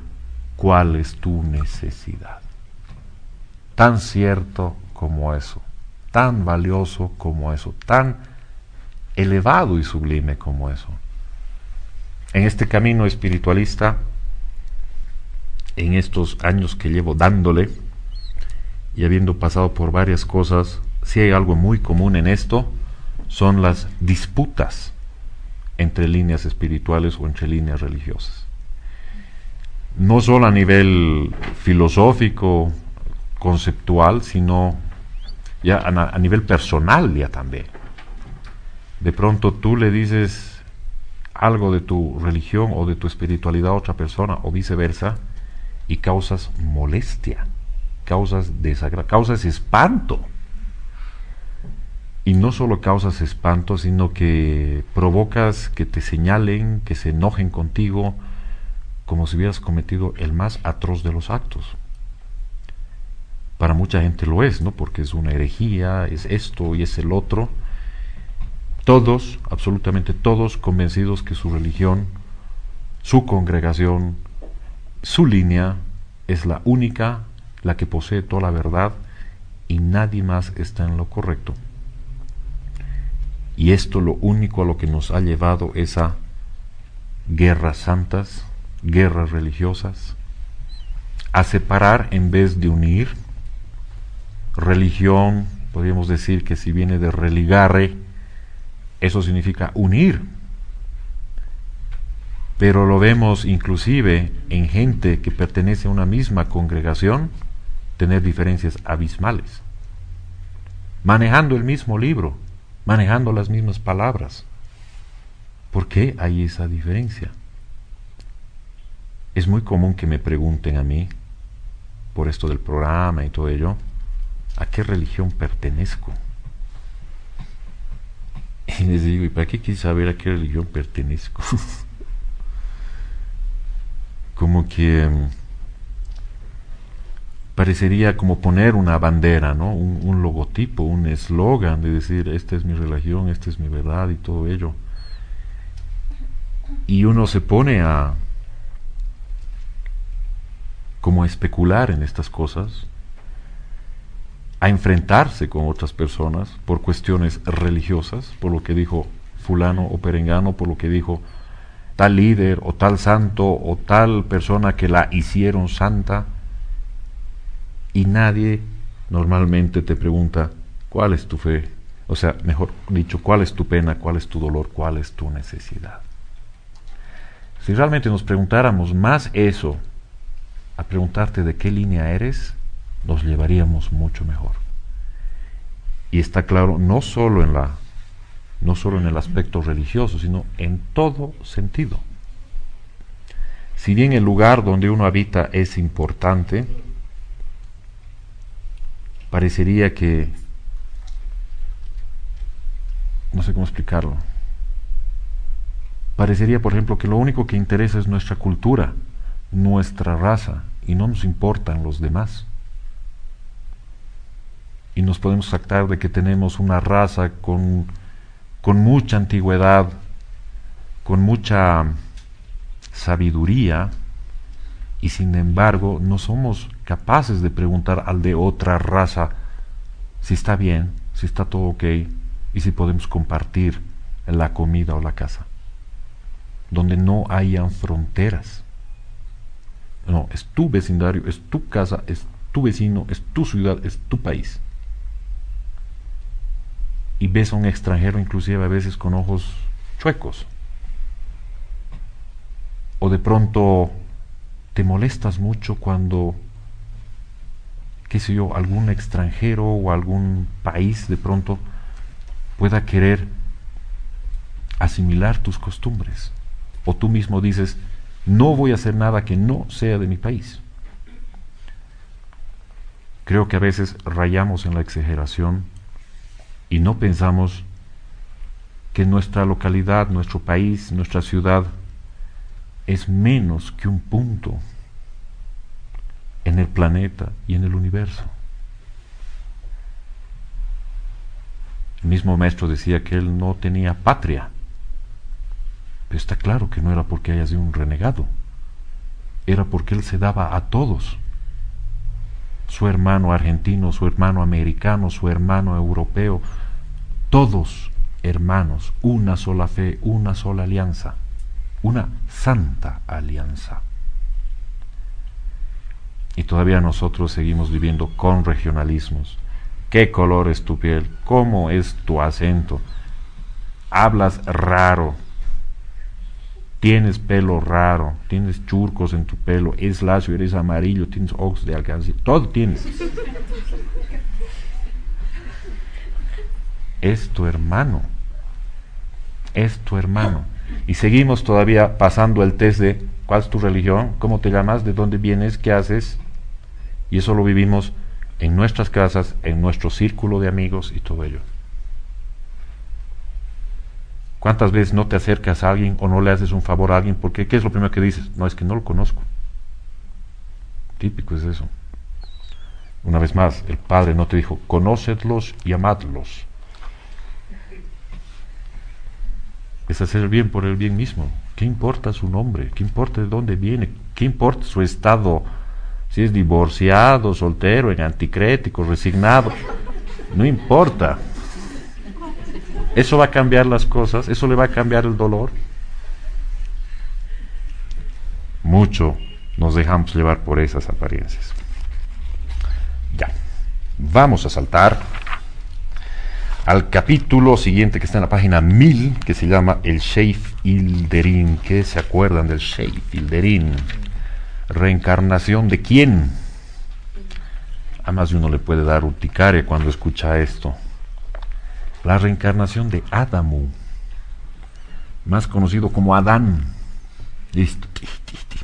cuál es tu necesidad. Tan cierto como eso, tan valioso como eso, tan elevado y sublime como eso. En este camino espiritualista, en estos años que llevo dándole, y habiendo pasado por varias cosas, si hay algo muy común en esto, son las disputas entre líneas espirituales o entre líneas religiosas. No solo a nivel filosófico, conceptual, sino ya a nivel personal ya también. De pronto tú le dices algo de tu religión o de tu espiritualidad a otra persona o viceversa y causas molestia, causas desagrado, causas espanto. Y no solo causas espanto, sino que provocas que te señalen, que se enojen contigo, como si hubieras cometido el más atroz de los actos. Para mucha gente lo es, ¿no? Porque es una herejía, es esto y es el otro. Todos, absolutamente todos, convencidos que su religión, su congregación, su línea es la única, la que posee toda la verdad y nadie más está en lo correcto. Y esto lo único a lo que nos ha llevado es a guerras santas, guerras religiosas, a separar en vez de unir. Religión, podríamos decir que si viene de religare, eso significa unir. Pero lo vemos inclusive en gente que pertenece a una misma congregación, tener diferencias abismales, manejando el mismo libro, manejando las mismas palabras. ¿Por qué hay esa diferencia? Es muy común que me pregunten a mí, por esto del programa y todo ello, ¿a qué religión pertenezco? Y les digo, ¿y para qué quieres saber a qué religión pertenezco? Como que parecería como poner una bandera, ¿no? Un logotipo, un eslogan de decir, esta es mi religión, esta es mi verdad y todo ello. Y uno se pone a como especular en estas cosas, a enfrentarse con otras personas por cuestiones religiosas, por lo que dijo fulano o perengano, por lo que dijo tal líder o tal santo o tal persona que la hicieron santa, y nadie normalmente te pregunta cuál es tu fe, o sea, mejor dicho, cuál es tu pena, cuál es tu dolor, cuál es tu necesidad. Si realmente nos preguntáramos más eso, a preguntarte de qué línea eres, nos llevaríamos mucho mejor. Y está claro, no solo en el aspecto religioso, sino en todo sentido. Si bien el lugar donde uno habita es importante, parecería que, no sé cómo explicarlo, parecería, por ejemplo, que lo único que interesa es nuestra cultura, nuestra raza, y no nos importan los demás. Y nos podemos jactar de que tenemos una raza con mucha antigüedad, con mucha sabiduría, y sin embargo no somos capaces de preguntar al de otra raza si está bien, si está todo ok, y si podemos compartir la comida o la casa, donde no hayan fronteras. No, es tu vecindario, es tu casa, es tu vecino, es tu ciudad, es tu país. Y ves a un extranjero inclusive a veces con ojos chuecos. O de pronto te molestas mucho cuando, qué sé yo, algún extranjero o algún país de pronto pueda querer asimilar tus costumbres. O tú mismo dices, no voy a hacer nada que no sea de mi país. Creo que a veces rayamos en la exageración y no pensamos que nuestra localidad, nuestro país, nuestra ciudad es menos que un punto en el planeta y en el universo. El mismo maestro decía que él no tenía patria, pero está claro que no era porque haya sido un renegado, era porque él se daba a todos. Su hermano argentino, su hermano americano, su hermano europeo, todos hermanos, una sola fe, una sola alianza, una santa alianza. Y todavía nosotros seguimos viviendo con regionalismos. ¿Qué color es tu piel? ¿Cómo es tu acento? Hablas raro. Tienes pelo raro. Tienes churcos en tu pelo. Es lacio, eres amarillo. Tienes ojos de alcance. Todo tienes. Es tu hermano. Es tu hermano. Y seguimos todavía pasando el test de ¿cuál es tu religión? ¿Cómo te llamas? ¿De dónde vienes? ¿Qué haces? Y eso lo vivimos en nuestras casas, en nuestro círculo de amigos y todo ello. ¿Cuántas veces no te acercas a alguien o no le haces un favor a alguien? Porque ¿qué es lo primero que dices? No, es que no lo conozco. Típico es eso. Una vez más, el Padre no te dijo, conócedlos y amadlos. Es hacer el bien por el bien mismo. ¿Qué importa su nombre? ¿Qué importa de dónde viene? ¿Qué importa su estado? Si es divorciado, soltero, en anticrético, resignado. No importa. ¿Eso va a cambiar las cosas? ¿Eso le va a cambiar el dolor? Mucho nos dejamos llevar por esas apariencias. Ya. Vamos a saltar al capítulo siguiente que está en la página 1000, que se llama el Sheikh Hilderín. ¿Qué se acuerdan del Sheikh Hilderín? ¿Reencarnación de quién? A más de uno le puede dar urticaria cuando escucha esto. La reencarnación de Adamu, más conocido como Adán. Listo,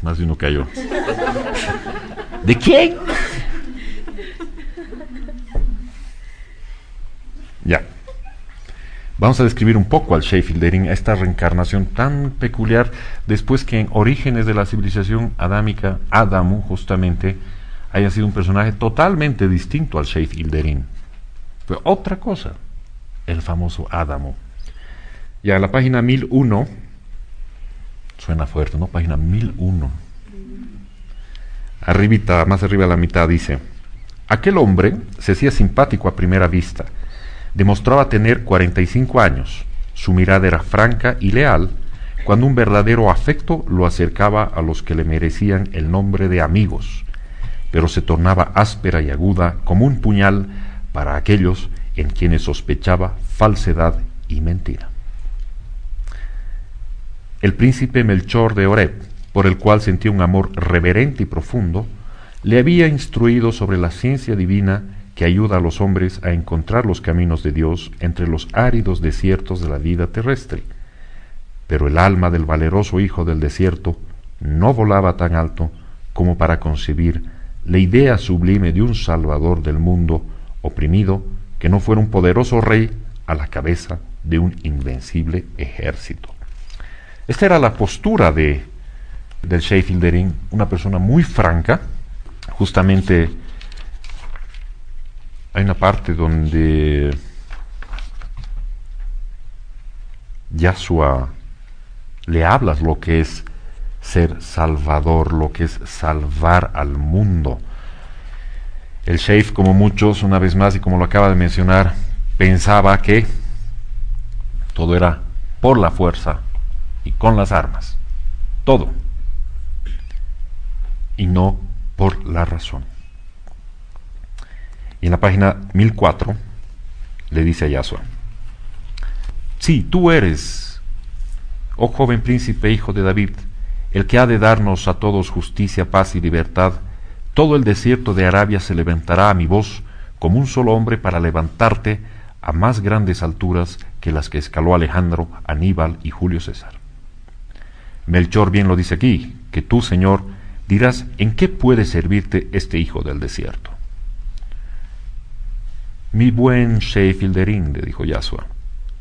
más de uno cayó. ¿De quién? Ya. Vamos a describir un poco al Sheikh Hilderín, a esta reencarnación tan peculiar, después que en Orígenes de la civilización adámica, Adamu justamente haya sido un personaje totalmente distinto al Sheikh Hilderín. Fue otra cosa, el famoso Adamu. Ya, la página 1001, suena fuerte, ¿no? Página 1001. Arribita, más arriba a la mitad dice, aquel hombre se hacía simpático a primera vista. Demostraba tener 45 años. Su mirada era franca y leal, cuando un verdadero afecto lo acercaba a los que le merecían el nombre de amigos, pero se tornaba áspera y aguda como un puñal para aquellos en quienes sospechaba falsedad y mentira. El príncipe Melchor de Oreb, por el cual sentía un amor reverente y profundo, le había instruido sobre la ciencia divina que ayuda a los hombres a encontrar los caminos de Dios entre los áridos desiertos de la vida terrestre. Pero el alma del valeroso hijo del desierto no volaba tan alto como para concebir la idea sublime de un salvador del mundo oprimido que no fuera un poderoso rey a la cabeza de un invencible ejército. Esta era la postura del Sheikh Hilderín, una persona muy franca. Justamente hay una parte donde Yahshua le habla lo que es ser salvador, lo que es salvar al mundo. El Sheikh, como muchos, una vez más, y como lo acaba de mencionar, pensaba que todo era por la fuerza y con las armas. Todo. Y no por la razón. Y en la página 1004 le dice a Yahshua: sí, tú eres, oh joven príncipe hijo de David, el que ha de darnos a todos justicia, paz y libertad. Todo el desierto de Arabia se levantará a mi voz como un solo hombre para levantarte a más grandes alturas que las que escaló Alejandro, Aníbal y Julio César. Melchor bien lo dice aquí, que tú, Señor, dirás en qué puede servirte este hijo del desierto. Mi buen Sheikh Hilderín, le dijo Yahshua,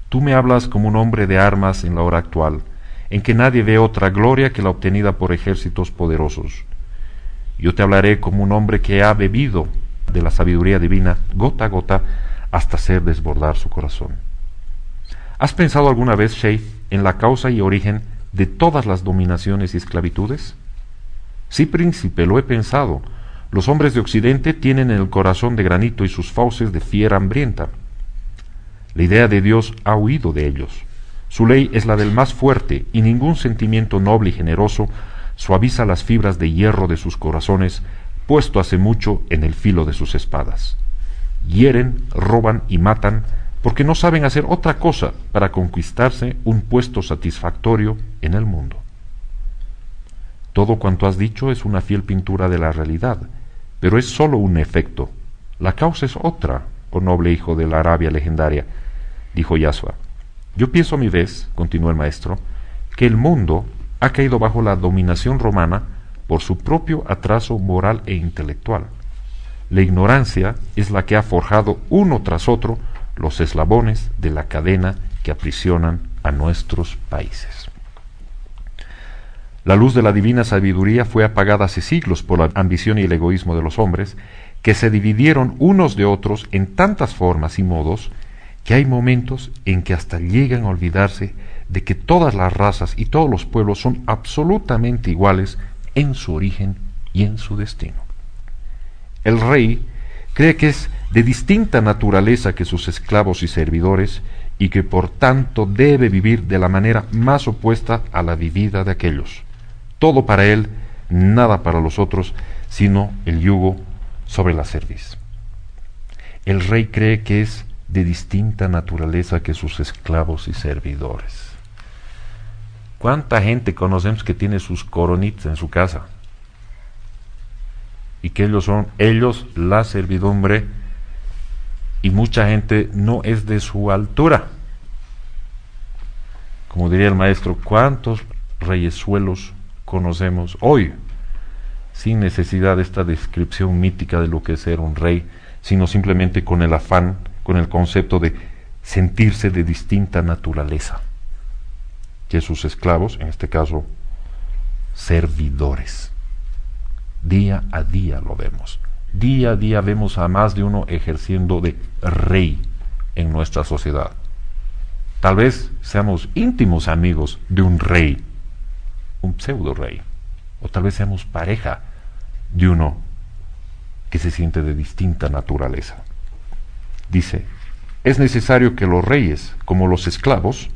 tú me hablas como un hombre de armas en la hora actual, en que nadie ve otra gloria que la obtenida por ejércitos poderosos. Yo te hablaré como un hombre que ha bebido de la sabiduría divina gota a gota hasta hacer desbordar su corazón. ¿Has pensado alguna vez, Sheikh, en la causa y origen de todas las dominaciones y esclavitudes? Sí, príncipe, lo he pensado. Los hombres de Occidente tienen el corazón de granito y sus fauces de fiera hambrienta. La idea de Dios ha huido de ellos. Su ley es la del más fuerte, y ningún sentimiento noble y generoso suaviza las fibras de hierro de sus corazones, puesto hace mucho en el filo de sus espadas. Hieren, roban y matan, porque no saben hacer otra cosa para conquistarse un puesto satisfactorio en el mundo. Todo cuanto has dicho es una fiel pintura de la realidad, pero es sólo un efecto. La causa es otra, oh noble hijo de la Arabia legendaria, dijo Yasua. Yo pienso a mi vez, continuó el maestro, que el mundo ha caído bajo la dominación romana por su propio atraso moral e intelectual. La ignorancia es la que ha forjado uno tras otro los eslabones de la cadena que aprisionan a nuestros países. La luz de la divina sabiduría fue apagada hace siglos por la ambición y el egoísmo de los hombres, que se dividieron unos de otros en tantas formas y modos que hay momentos en que hasta llegan a olvidarse de que todas las razas y todos los pueblos son absolutamente iguales en su origen y en su destino. El rey cree que es de distinta naturaleza que sus esclavos y servidores, y que por tanto debe vivir de la manera más opuesta a la vivida de aquellos. Todo para él, nada para los otros, sino el yugo sobre la cerviz. El rey cree que es de distinta naturaleza que sus esclavos y servidores. ¿Cuánta gente conocemos que tiene sus coronitas en su casa? Y que ellos son la servidumbre, y mucha gente no es de su altura. Como diría el maestro, ¿cuántos reyesuelos conocemos hoy? Sin necesidad de esta descripción mítica de lo que es ser un rey, sino simplemente con el afán, con el concepto de sentirse de distinta naturaleza que sus esclavos, en este caso, servidores. Día a día lo vemos. Día a día vemos a más de uno ejerciendo de rey en nuestra sociedad. Tal vez seamos íntimos amigos de un rey, un pseudo rey, o tal vez seamos pareja de uno que se siente de distinta naturaleza. Dice, es necesario que los reyes, como los esclavos,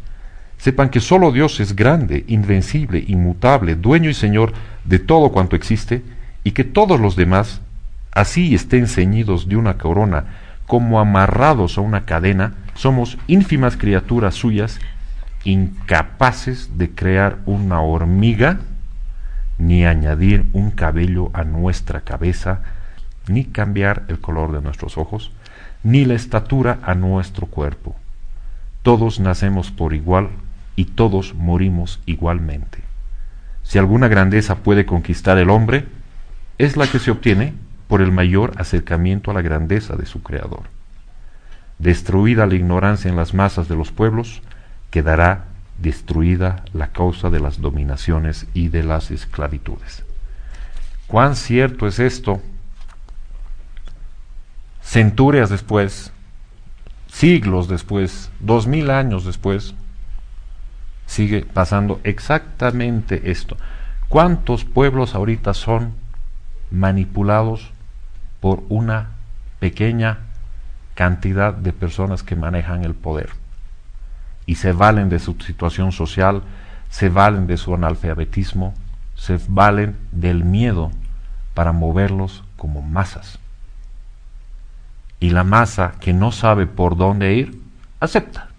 sepan que solo Dios es grande, invencible, inmutable, dueño y señor de todo cuanto existe, y que todos los demás, así estén ceñidos de una corona como amarrados a una cadena, somos ínfimas criaturas suyas, incapaces de crear una hormiga, ni añadir un cabello a nuestra cabeza, ni cambiar el color de nuestros ojos, ni la estatura a nuestro cuerpo. Todos nacemos por igual y todos morimos igualmente. Si alguna grandeza puede conquistar el hombre, es la que se obtiene por el mayor acercamiento a la grandeza de su Creador. Destruida la ignorancia en las masas de los pueblos, quedará destruida la causa de las dominaciones y de las esclavitudes. ¿Cuán cierto es esto? Centurias después, siglos después, 2000 años después, sigue pasando exactamente esto. ¿Cuántos pueblos ahorita son manipulados por una pequeña cantidad de personas que manejan el poder y se valen de su situación social, se valen de su analfabetismo, se valen del miedo para moverlos como masas? Y la masa que no sabe por dónde ir, acepta.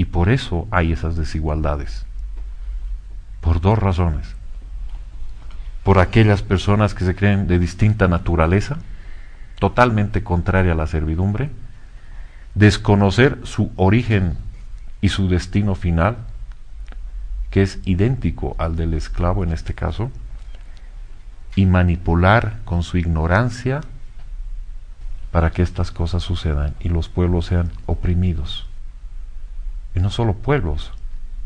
Y por eso hay esas desigualdades. Por dos razones. Por aquellas personas que se creen de distinta naturaleza, totalmente contraria a la servidumbre, desconocer su origen y su destino final, que es idéntico al del esclavo en este caso, y manipular con su ignorancia para que estas cosas sucedan y los pueblos sean oprimidos. Y no solo pueblos,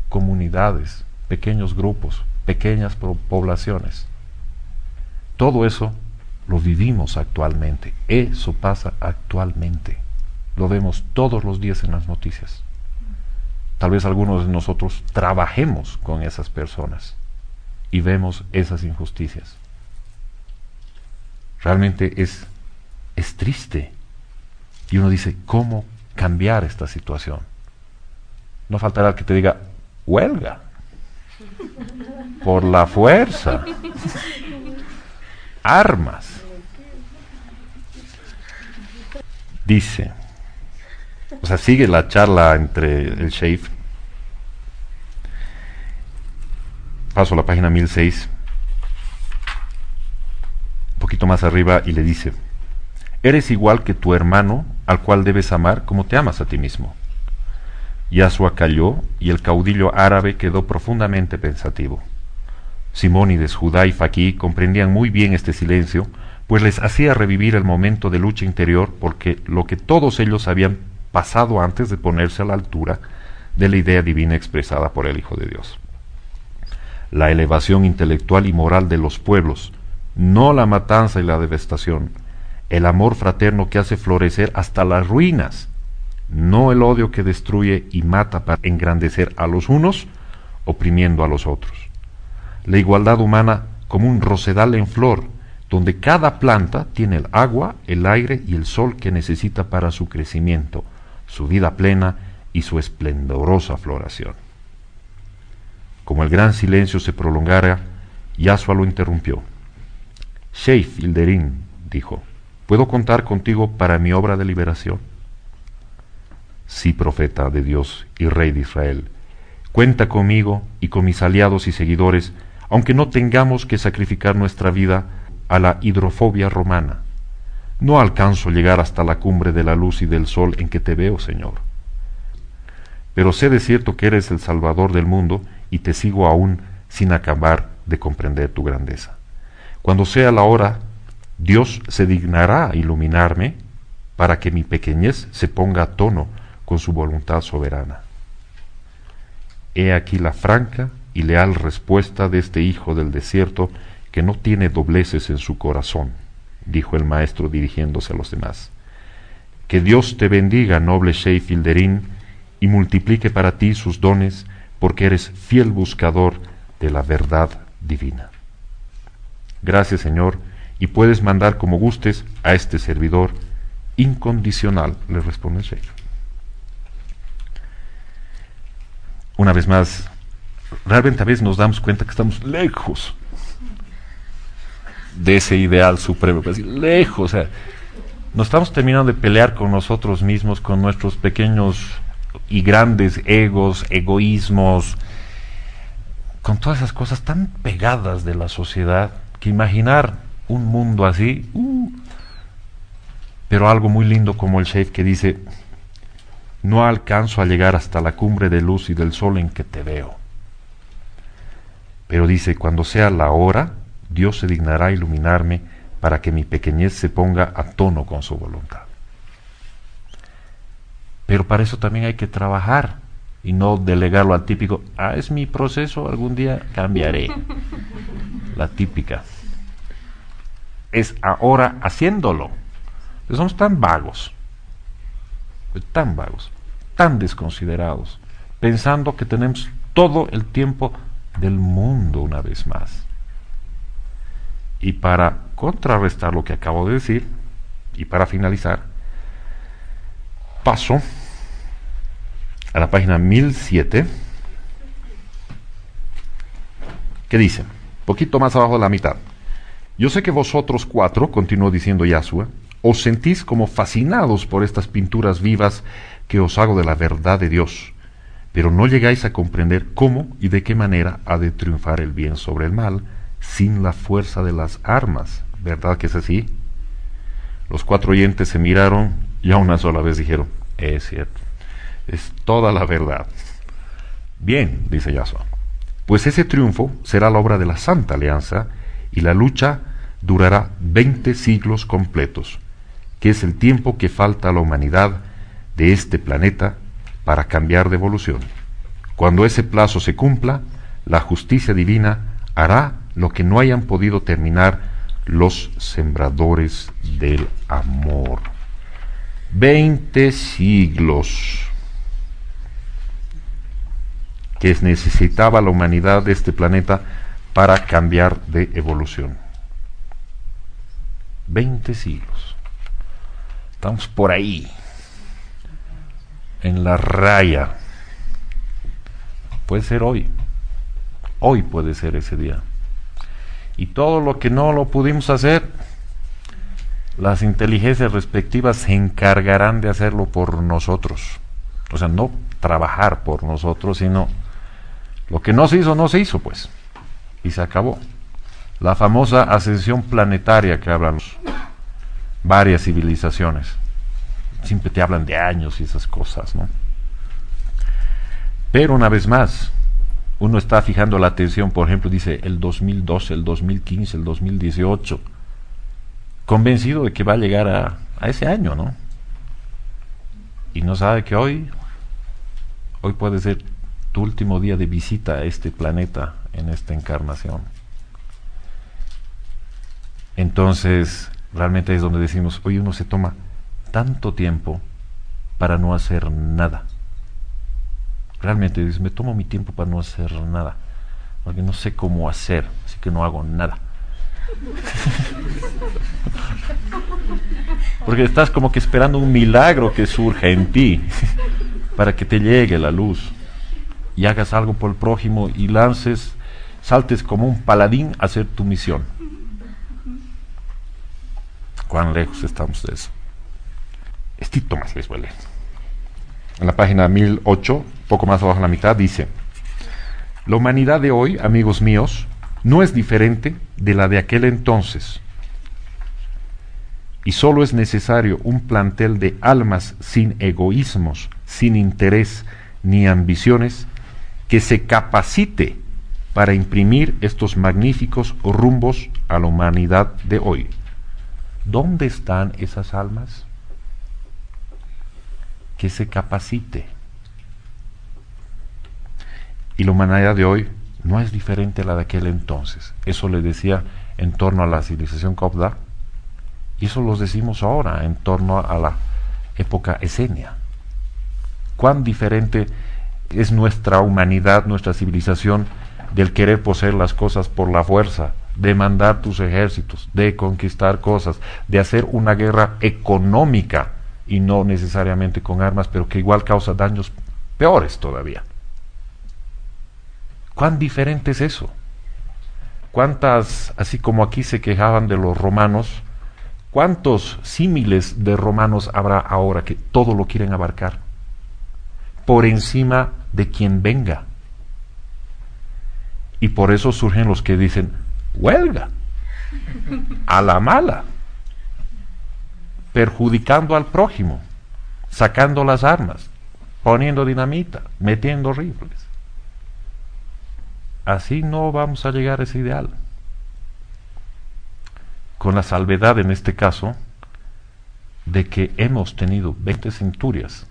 comunidades, pequeños grupos, pequeñas poblaciones. Todo eso lo vivimos actualmente. Eso pasa actualmente. Lo vemos todos los días en las noticias. tal vez algunos de nosotros trabajemos con esas personas y vemos esas injusticias. Realmente es triste. Y uno dice, ¿cómo cambiar esta situación? No faltará el que te diga, huelga, por la fuerza, armas. Dice, o sea, sigue la charla entre el sheikh. Paso a la página 1006, un poquito más arriba, y le dice: eres igual que tu hermano, al cual debes amar como te amas a ti mismo. Yasua calló, y el caudillo árabe quedó profundamente pensativo. Simónides, Judá y Faquí comprendían muy bien este silencio, pues les hacía revivir el momento de lucha interior, porque lo que todos ellos habían pasado antes de ponerse a la altura de la idea divina expresada por el Hijo de Dios. La elevación intelectual y moral de los pueblos, no la matanza y la devastación, el amor fraterno que hace florecer hasta las ruinas, no el odio que destruye y mata para engrandecer a los unos, oprimiendo a los otros. La igualdad humana como un rosedal en flor, donde cada planta tiene el agua, el aire y el sol que necesita para su crecimiento, su vida plena y su esplendorosa floración. Como el gran silencio se prolongara, Yasua lo interrumpió. Sheikh Ilderín, dijo, ¿puedo contar contigo para mi obra de liberación? Sí, profeta de Dios y rey de Israel, cuenta conmigo y con mis aliados y seguidores, aunque no tengamos que sacrificar nuestra vida a la hidrofobia romana. No alcanzo llegar hasta la cumbre de la luz y del sol en que te veo, Señor. Pero sé de cierto que eres el Salvador del mundo y te sigo aún sin acabar de comprender tu grandeza. Cuando sea la hora, Dios se dignará a iluminarme para que mi pequeñez se ponga a tono con su voluntad soberana. He aquí la franca y leal respuesta de este hijo del desierto que no tiene dobleces en su corazón, dijo el maestro dirigiéndose a los demás. Que Dios te bendiga, noble Sheikh Ilderín, y multiplique para ti sus dones, porque eres fiel buscador de la verdad divina. Gracias, Señor, y puedes mandar como gustes a este servidor incondicional, le responde el Sheikh. Una vez más, realmente a veces nos damos cuenta que estamos lejos de ese ideal supremo, lejos, o sea, nos estamos terminando de pelear con nosotros mismos, con nuestros pequeños y grandes egos, egoísmos, con todas esas cosas tan pegadas de la sociedad, que imaginar un mundo así, pero algo muy lindo como el Sheikh que dice, no alcanzo a llegar hasta la cumbre de luz y del sol en que te veo. Pero dice, cuando sea la hora, Dios se dignará a iluminarme para que mi pequeñez se ponga a tono con su voluntad. Pero para eso también hay que trabajar y no delegarlo al típico, es mi proceso, algún día cambiaré. La típica. Es ahora haciéndolo. Pero somos tan vagos, tan desconsiderados, pensando que tenemos todo el tiempo del mundo una vez más. Y para contrarrestar lo que acabo de decir, y para finalizar, paso a la página 1007, que dice, poquito más abajo de la mitad, yo sé que vosotros cuatro, continuó diciendo Yasua, os sentís como fascinados por estas pinturas vivas que os hago de la verdad de Dios, pero no llegáis a comprender cómo y de qué manera ha de triunfar el bien sobre el mal sin la fuerza de las armas, ¿verdad que es así? Los cuatro oyentes se miraron y a una sola vez dijeron, es cierto, es toda la verdad. Bien, dice Yasua, pues ese triunfo será la obra de la Santa Alianza y la lucha durará 20 siglos completos, que es el tiempo que falta a la humanidad de este planeta para cambiar de evolución. Cuando ese plazo se cumpla, la justicia divina hará lo que no hayan podido terminar los sembradores del amor. 20 siglos. que necesitaba la humanidad de este planeta para cambiar de evolución. 20 siglos. Estamos por ahí, en la raya. Puede ser hoy. Hoy puede ser ese día. Y todo lo que no lo pudimos hacer, las inteligencias respectivas se encargarán de hacerlo por nosotros. O sea, no trabajar por nosotros, sino lo que no se hizo, pues. Y se acabó. La famosa ascensión planetaria que hablan varias civilizaciones. Siempre te hablan de años y esas cosas, ¿no? Pero una vez más, uno está fijando la atención, por ejemplo, dice el 2012, el 2015, el 2018, convencido de que va a llegar a ese año, ¿no? Y no sabe que hoy puede ser tu último día de visita a este planeta en esta encarnación. Entonces, realmente es donde decimos, hoy uno se toma tanto tiempo para no hacer nada. Realmente dice, me tomo mi tiempo para no hacer nada, porque no sé cómo hacer, así que no hago nada. Porque estás como que esperando un milagro que surja en ti para que te llegue la luz y hagas algo por el prójimo y saltes como un paladín a hacer tu misión. ¿Cuán lejos estamos de eso? Estito más les huele. En la página 1008, poco más abajo en la mitad, dice: la humanidad de hoy, amigos míos, no es diferente de la de aquel entonces, y solo es necesario un plantel de almas sin egoísmos, sin interés ni ambiciones, que se capacite para imprimir estos magníficos rumbos a la humanidad de hoy. ¿Dónde están esas almas? Que se capacite. Y la humanidad de hoy no es diferente a la de aquel entonces. Eso le decía en torno a la civilización Copda, y eso los decimos ahora en torno a la época esenia. ¿Cuán diferente es nuestra humanidad, nuestra civilización, del querer poseer las cosas por la fuerza, de mandar tus ejércitos, de conquistar cosas, de hacer una guerra económica y no necesariamente con armas, pero que igual causa daños peores todavía? ¿Cuán diferente es eso? ¿Cuántas, así como aquí se quejaban de los romanos, cuántos símiles de romanos habrá ahora que todo lo quieren abarcar por encima de quien venga? Y por eso surgen los que dicen, huelga, a la mala, perjudicando al prójimo, sacando las armas, poniendo dinamita, metiendo rifles. Así no vamos a llegar a ese ideal. Con la salvedad en este caso de que hemos tenido 20 centurias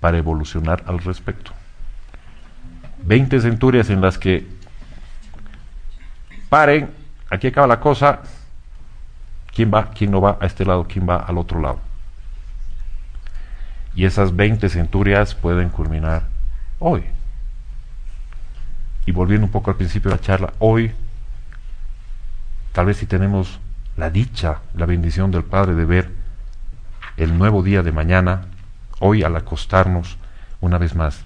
para evolucionar al respecto. 20 centurias en las que paren, aquí acaba la cosa, quién va, quién no va a este lado, quién va al otro lado. Y esas 20 centurias pueden culminar hoy. Y volviendo un poco al principio de la charla, hoy, tal vez si tenemos la dicha, la bendición del Padre de ver el nuevo día de mañana, hoy al acostarnos, una vez más,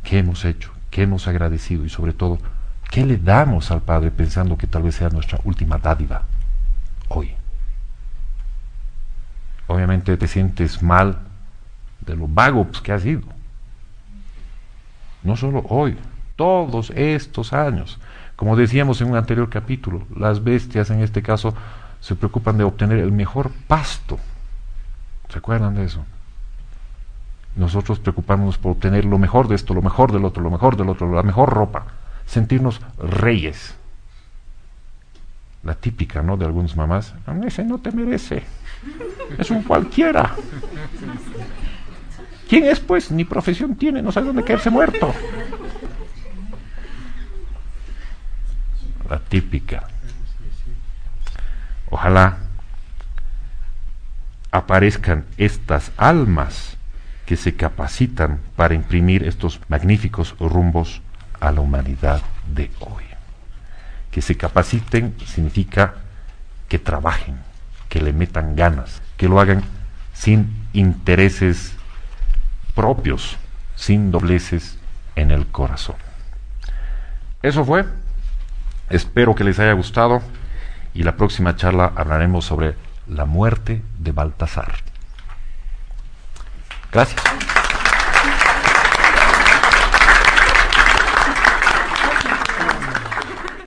¿qué hemos hecho? ¿Qué hemos agradecido? Y sobre todo, ¿qué le damos al Padre pensando que tal vez sea nuestra última dádiva hoy? Obviamente te sientes mal de lo vago que has sido. No solo hoy, todos estos años. Como decíamos en un anterior capítulo, las bestias en este caso se preocupan de obtener el mejor pasto. ¿Se acuerdan de eso? Nosotros preocupamos por obtener lo mejor de esto, lo mejor del otro, lo mejor del otro, la mejor ropa. Sentirnos reyes. La típica, ¿no?, de algunas mamás. Ese no te merece. Es un cualquiera. ¿Quién es, pues? Ni profesión tiene, no sabe dónde caerse muerto. La típica. Ojalá aparezcan estas almas que se capacitan para imprimir estos magníficos rumbos a la humanidad de hoy. Que se capaciten significa que trabajen, que le metan ganas, que lo hagan sin intereses propios, sin dobleces en el corazón. Eso fue. Espero que les haya gustado y la próxima charla hablaremos sobre la muerte de Baltasar. Gracias.